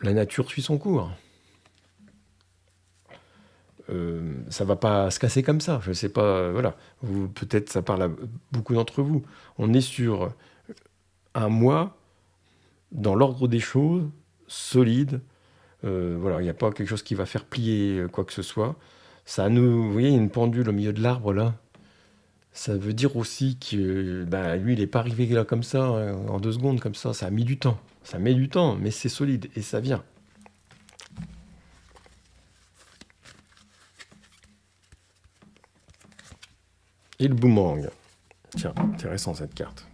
la nature suit son cours. Ça va pas se casser comme ça. Je sais pas, voilà. Peut-être ça parle à beaucoup d'entre vous. On est sur un mois dans l'ordre des choses, solide. Voilà, il n'y a pas quelque chose qui va faire plier quoi que ce soit. Ça nous, vous voyez, il y a une pendule au milieu de l'arbre là. Ça veut dire aussi que lui, il n'est pas arrivé là comme ça, en 2 secondes, comme ça. Ça a mis du temps. Ça met du temps, mais c'est solide et ça vient. Et le boomerang. Tiens, intéressant cette carte.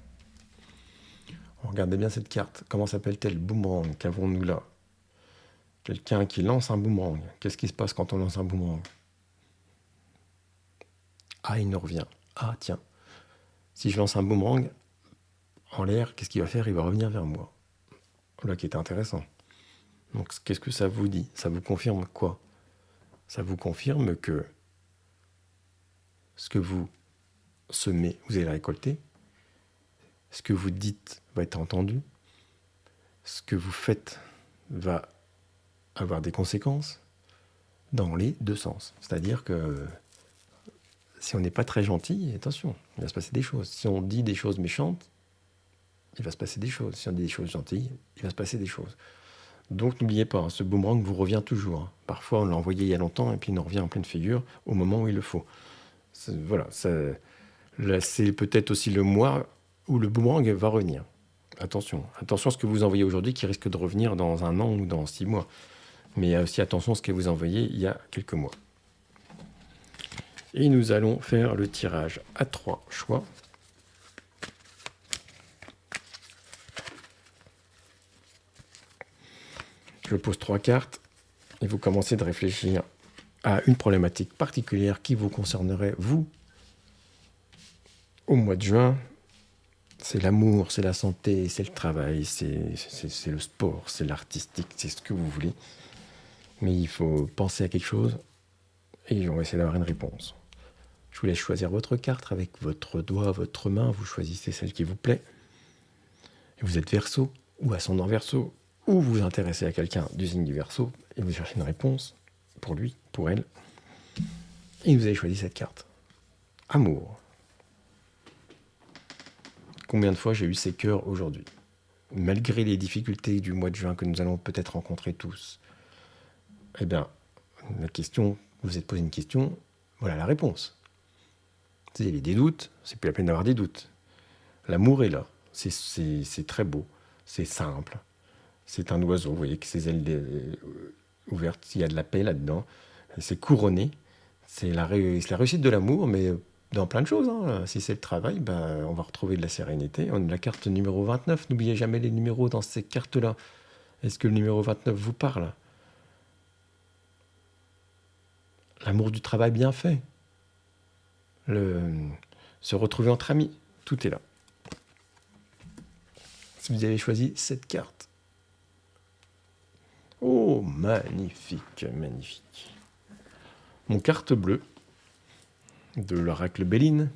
Regardez bien cette carte. Comment s'appelle-t-elle? Boomerang. Qu'avons-nous là? Quelqu'un qui lance un boomerang. Qu'est-ce qui se passe quand on lance un boomerang? Ah, il nous revient. Ah, tiens. Si je lance un boomerang en l'air, qu'est-ce qu'il va faire? Il va revenir vers moi. Là, qui est intéressant. Donc, qu'est-ce que ça vous dit? Ça vous confirme quoi? Ça vous confirme que ce que vous semez, vous allez le récolter. Ce que vous dites va être entendu. Ce que vous faites va avoir des conséquences dans les deux sens. C'est-à-dire que si on n'est pas très gentil, attention, il va se passer des choses. Si on dit des choses méchantes, il va se passer des choses. Si on dit des choses gentilles, il va se passer des choses. Donc n'oubliez pas, ce boomerang vous revient toujours. Parfois, on l'a envoyé il y a longtemps et puis il nous revient en pleine figure au moment où il le faut. Voilà, là, c'est peut-être aussi le mois où le boomerang va revenir. Attention à ce que vous envoyez aujourd'hui qui risque de revenir dans 1 an ou dans 6 mois. Mais aussi attention à ce que vous envoyez il y a quelques mois. Et nous allons faire le tirage à 3 choix. Je pose 3 cartes et vous commencez de réfléchir à une problématique particulière qui vous concernerait, vous, au mois de juin. C'est l'amour, c'est la santé, c'est le travail, c'est le sport, c'est l'artistique, c'est ce que vous voulez. Mais il faut penser à quelque chose et on va essayer d'avoir une réponse. Je vous laisse choisir votre carte avec votre doigt, votre main. Vous choisissez celle qui vous plaît. Et vous êtes Verseau ou ascendant Verseau, ou vous vous intéressez à quelqu'un du signe du Verseau et vous cherchez une réponse pour lui, pour elle. Et vous avez choisi cette carte. Amour. Combien de fois j'ai eu ces cœurs aujourd'hui? Malgré les difficultés du mois de juin que nous allons peut-être rencontrer tous. Eh bien, la question, vous vous êtes posé une question, voilà la réponse. S'il y avait des doutes, c'est plus la peine d'avoir des doutes. L'amour est là, c'est très beau, c'est simple. C'est un oiseau, vous voyez que ses ailes ouvertes, il y a de la paix là-dedans. C'est couronné, c'est la réussite de l'amour, mais dans plein de choses. Si c'est le travail, on va retrouver de la sérénité. On a la carte numéro 29, n'oubliez jamais les numéros dans ces cartes-là. Est-ce que le numéro 29 vous parle? L'amour du travail bien fait. Se retrouver entre amis, tout est là. Si vous avez choisi cette carte. Oh, magnifique, magnifique. Mon carte bleue de l'oracle Béline.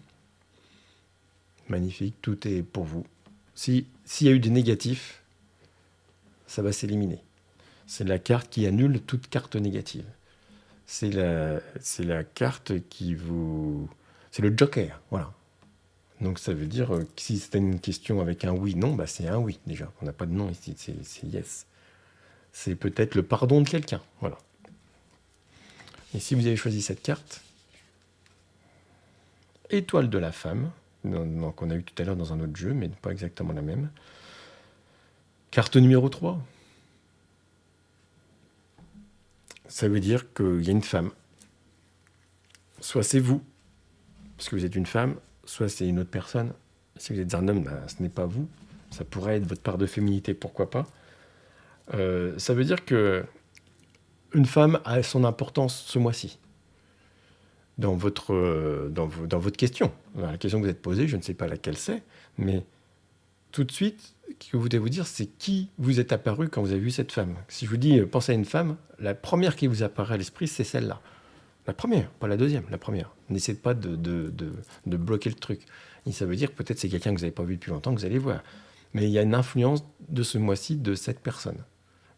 Magnifique, tout est pour vous. S'il y a eu des négatifs, ça va s'éliminer. C'est la carte qui annule toute carte négative. C'est la carte qui vous... C'est le joker, voilà. Donc ça veut dire que si c'était une question avec un oui-non, c'est un oui déjà. On n'a pas de non ici, c'est yes. C'est peut-être le pardon de quelqu'un, voilà. Et si vous avez choisi cette carte, étoile de la femme, qu'on a eu tout à l'heure dans un autre jeu, mais pas exactement la même. Carte numéro 3. Ça veut dire qu'il y a une femme. Soit c'est vous, parce que vous êtes une femme, soit c'est une autre personne. Si vous êtes un homme, ce n'est pas vous. Ça pourrait être votre part de féminité, pourquoi pas. Ça veut dire que une femme a son importance ce mois-ci. Dans votre question. La question que vous êtes posée, je ne sais pas laquelle c'est, mais tout de suite, ce que vous devez vous dire, c'est qui vous est apparu quand vous avez vu cette femme. Si je vous dis, pensez à une femme, la première qui vous apparaît à l'esprit, c'est celle-là. La première, pas la deuxième, la première. N'essayez pas de bloquer le truc. Et ça veut dire que peut-être c'est quelqu'un que vous n'avez pas vu depuis longtemps, que vous allez voir. Mais il y a une influence de ce mois-ci de cette personne.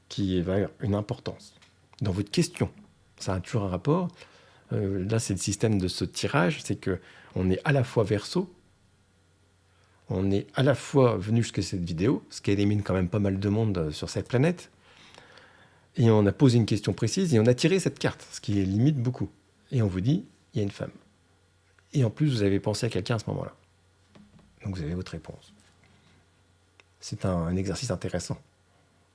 qui va avoir une importance. Dans votre question, ça a toujours un rapport. Là, c'est le système de ce tirage, c'est qu'on est à la fois verso, on est à la fois venu jusqu'à cette vidéo, ce qui élimine quand même pas mal de monde sur cette planète, et on a posé une question précise, et on a tiré cette carte, ce qui limite beaucoup. Et on vous dit, il y a une femme. Et en plus, vous avez pensé à quelqu'un à ce moment-là. Donc vous avez votre réponse. C'est un exercice intéressant.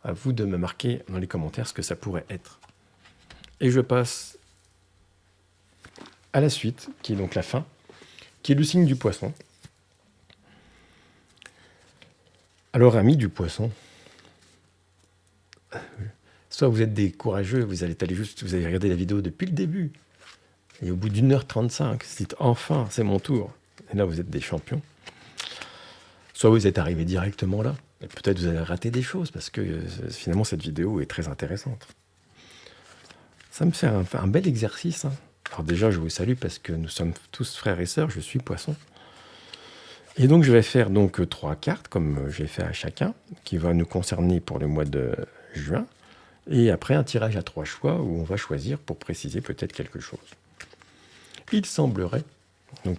À vous de me marquer dans les commentaires ce que ça pourrait être. Et je passe à la suite, qui est donc la fin, qui est le signe du poisson. Alors, amis du poisson, soit vous êtes des courageux, vous allez regarder la vidéo depuis le début, et au bout d'1h35, vous dites enfin, c'est mon tour. Et là, vous êtes des champions. Soit vous êtes arrivé directement là, et peut-être vous avez raté des choses, parce que finalement, cette vidéo est très intéressante. Ça me fait un bel exercice. Hein. Alors déjà, je vous salue parce que nous sommes tous frères et sœurs, je suis poisson. Et donc, je vais faire donc 3 cartes, comme j'ai fait à chacun, qui va nous concerner pour le mois de juin. Et après, un tirage à 3 choix où on va choisir pour préciser peut-être quelque chose. Il semblerait, donc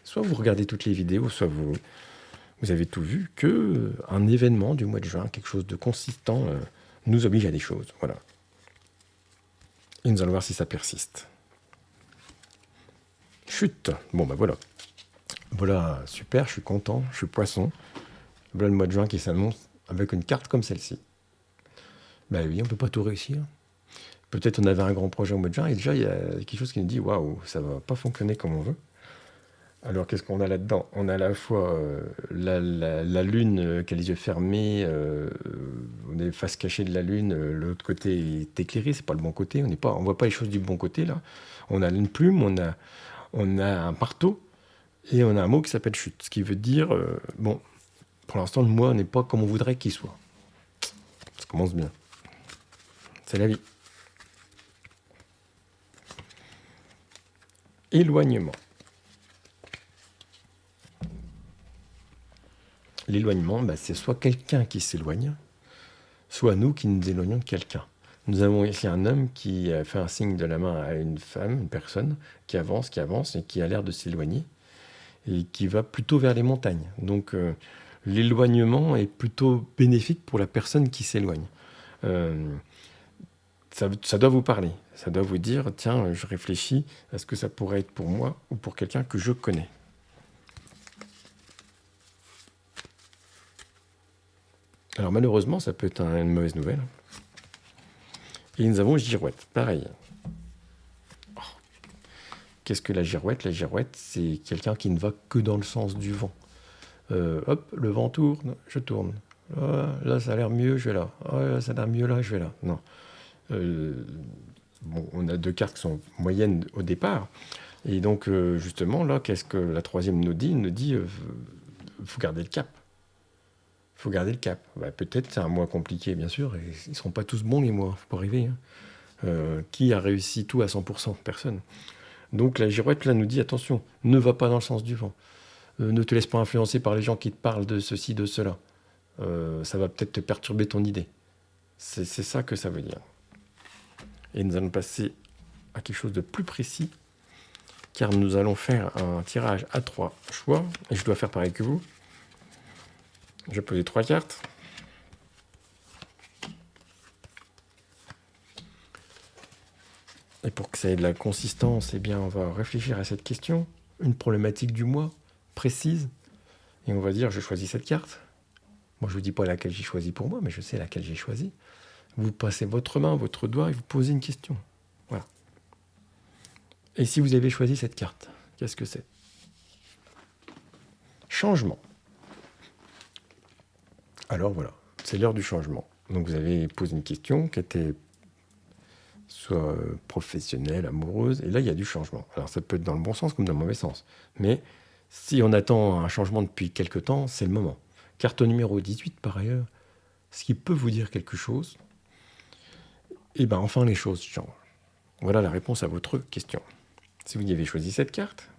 soit vous regardez toutes les vidéos, soit vous avez tout vu, qu'un événement du mois de juin, quelque chose de consistant, nous oblige à des choses. Voilà. Et nous allons voir si ça persiste. Chute. Bon, ben voilà. Voilà, super, je suis content, je suis poisson. Voilà le mois de juin qui s'annonce avec une carte comme celle-ci. Ben oui, on ne peut pas tout réussir. Peut-être on avait un grand projet au mois de juin et déjà il y a quelque chose qui nous dit waouh, ça va pas fonctionner comme on veut. Alors qu'est-ce qu'on a là-dedans? On a à la fois la lune qui a les yeux fermés, on est face cachée de la lune, l'autre côté est éclairé, c'est pas le bon côté, on voit pas les choses du bon côté là. On a une plume, on a un marteau et on a un mot qui s'appelle chute, ce qui veut dire bon, pour l'instant le mois n'est pas comme on voudrait qu'il soit. Ça commence bien. C'est la vie. Éloignement. L'éloignement, c'est soit quelqu'un qui s'éloigne, soit nous qui nous éloignons de quelqu'un. Nous avons ici un homme qui a fait un signe de la main à une femme, une personne, qui avance et qui a l'air de s'éloigner, et qui va plutôt vers les montagnes. Donc l'éloignement est plutôt bénéfique pour la personne qui s'éloigne. Ça doit vous parler, ça doit vous dire, tiens, je réfléchis, est-ce que ça pourrait être pour moi ou pour quelqu'un que je connais? Alors malheureusement, ça peut être une mauvaise nouvelle. Et nous avons girouette, pareil. Oh. Qu'est-ce que la girouette? La girouette, c'est quelqu'un qui ne va que dans le sens du vent. Hop, le vent tourne, je tourne. Ah, là, ça a l'air mieux, je vais là. Ah, là, ça a l'air mieux là, je vais là. Non. Bon, on a 2 cartes qui sont moyennes au départ. Et donc, justement, là, qu'est-ce que la troisième nous dit? Il nous dit, faut garder le cap. Faut garder le cap. Peut-être c'est un mois compliqué, bien sûr, et ils ne seront pas tous bons les mois, faut pas rêver. Hein. Qui a réussi tout à 100%? Personne. Donc la girouette là nous dit attention, ne va pas dans le sens du vent. Ne te laisse pas influencer par les gens qui te parlent de ceci, de cela. Ça va peut-être te perturber ton idée. C'est ça que ça veut dire. Et nous allons passer à quelque chose de plus précis, car nous allons faire un tirage à 3 choix, et je dois faire pareil que vous. Je vais poser 3 cartes. Et pour que ça ait de la consistance, eh bien, on va réfléchir à cette question, une problématique du mois précise, et on va dire je choisis cette carte. Moi, je ne vous dis pas laquelle j'ai choisi pour moi, mais je sais laquelle j'ai choisi. Vous passez votre main, votre doigt, et vous posez une question. Voilà. Et si vous avez choisi cette carte, qu'est-ce que c'est? Changement. Alors voilà, c'est l'heure du changement. Donc vous avez posé une question qui était soit professionnelle, amoureuse, et là il y a du changement. Alors ça peut être dans le bon sens comme dans le mauvais sens. Mais si on attend un changement depuis quelque temps, c'est le moment. Carte numéro 18 par ailleurs, ce qui peut vous dire quelque chose, et bien enfin les choses changent. Voilà la réponse à votre question. Si vous y avez choisi cette carte,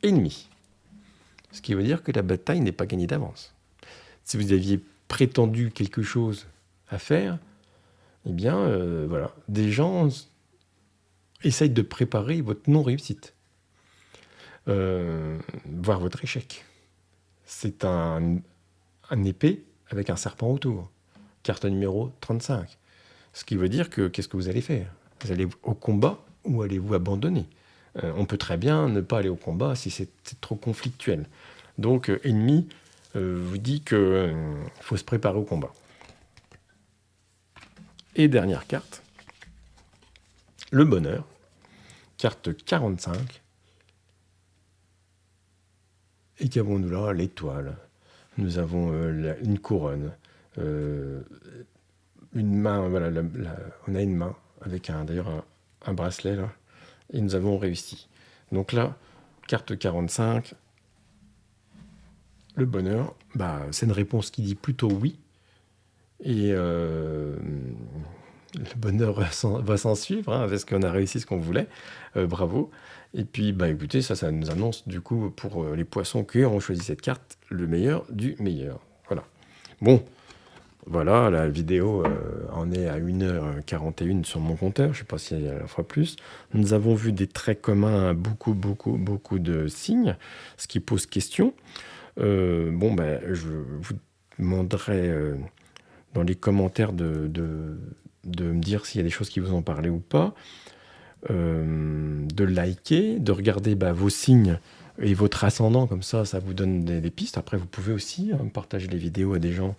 ennemi. Ce qui veut dire que la bataille n'est pas gagnée d'avance. Si vous aviez prétendu quelque chose à faire, eh bien, voilà, des gens essayent de préparer votre non-réussite, voire votre échec. C'est un épée avec un serpent autour. Carte numéro 35. Ce qui veut dire que, qu'est-ce que vous allez faire? Vous allez au combat ou allez-vous abandonner? On peut très bien ne pas aller au combat si c'est trop conflictuel. Donc, ennemi vous dit qu'il faut se préparer au combat. Et dernière carte, le bonheur, carte 45. Et qu'avons-nous là? L'étoile. Nous avons une couronne, une main, voilà, on a une main avec d'ailleurs un bracelet là, et nous avons réussi. Donc là, carte 45, le bonheur, c'est une réponse qui dit plutôt oui, et le bonheur va s'en suivre, hein, parce qu'on a réussi ce qu'on voulait, bravo. Et puis, écoutez, ça nous annonce du coup pour les poissons qui ont choisi cette carte, le meilleur du meilleur. Voilà. Bon, voilà, la vidéo en est à 1h41 sur mon compteur, je ne sais pas si elle en fera plus. Nous avons vu des traits communs à beaucoup de signes, ce qui pose question. Je vous demanderai dans les commentaires de me dire s'il y a des choses qui vous ont parlé ou pas. De liker, de regarder vos signes et votre ascendant, comme ça vous donne des pistes. Après, vous pouvez aussi partager les vidéos à des gens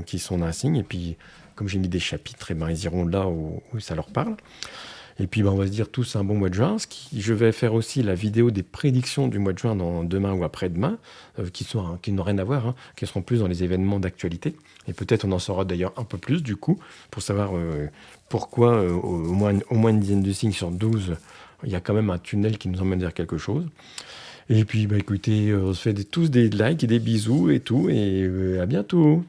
qui sont d'un signe, et puis comme j'ai mis des chapitres, ils iront là où ça leur parle. Et puis on va se dire tous un bon mois de juin. Je vais faire aussi la vidéo des prédictions du mois de juin demain ou après-demain, qui n'ont rien à voir, qui seront plus dans les événements d'actualité. Et peut-être on en saura d'ailleurs un peu plus du coup, pour savoir pourquoi au moins une dizaine de signes sur 12, il y a quand même un tunnel qui nous emmène vers quelque chose. Et puis écoutez, on se fait tous des likes et des bisous et tout, et à bientôt.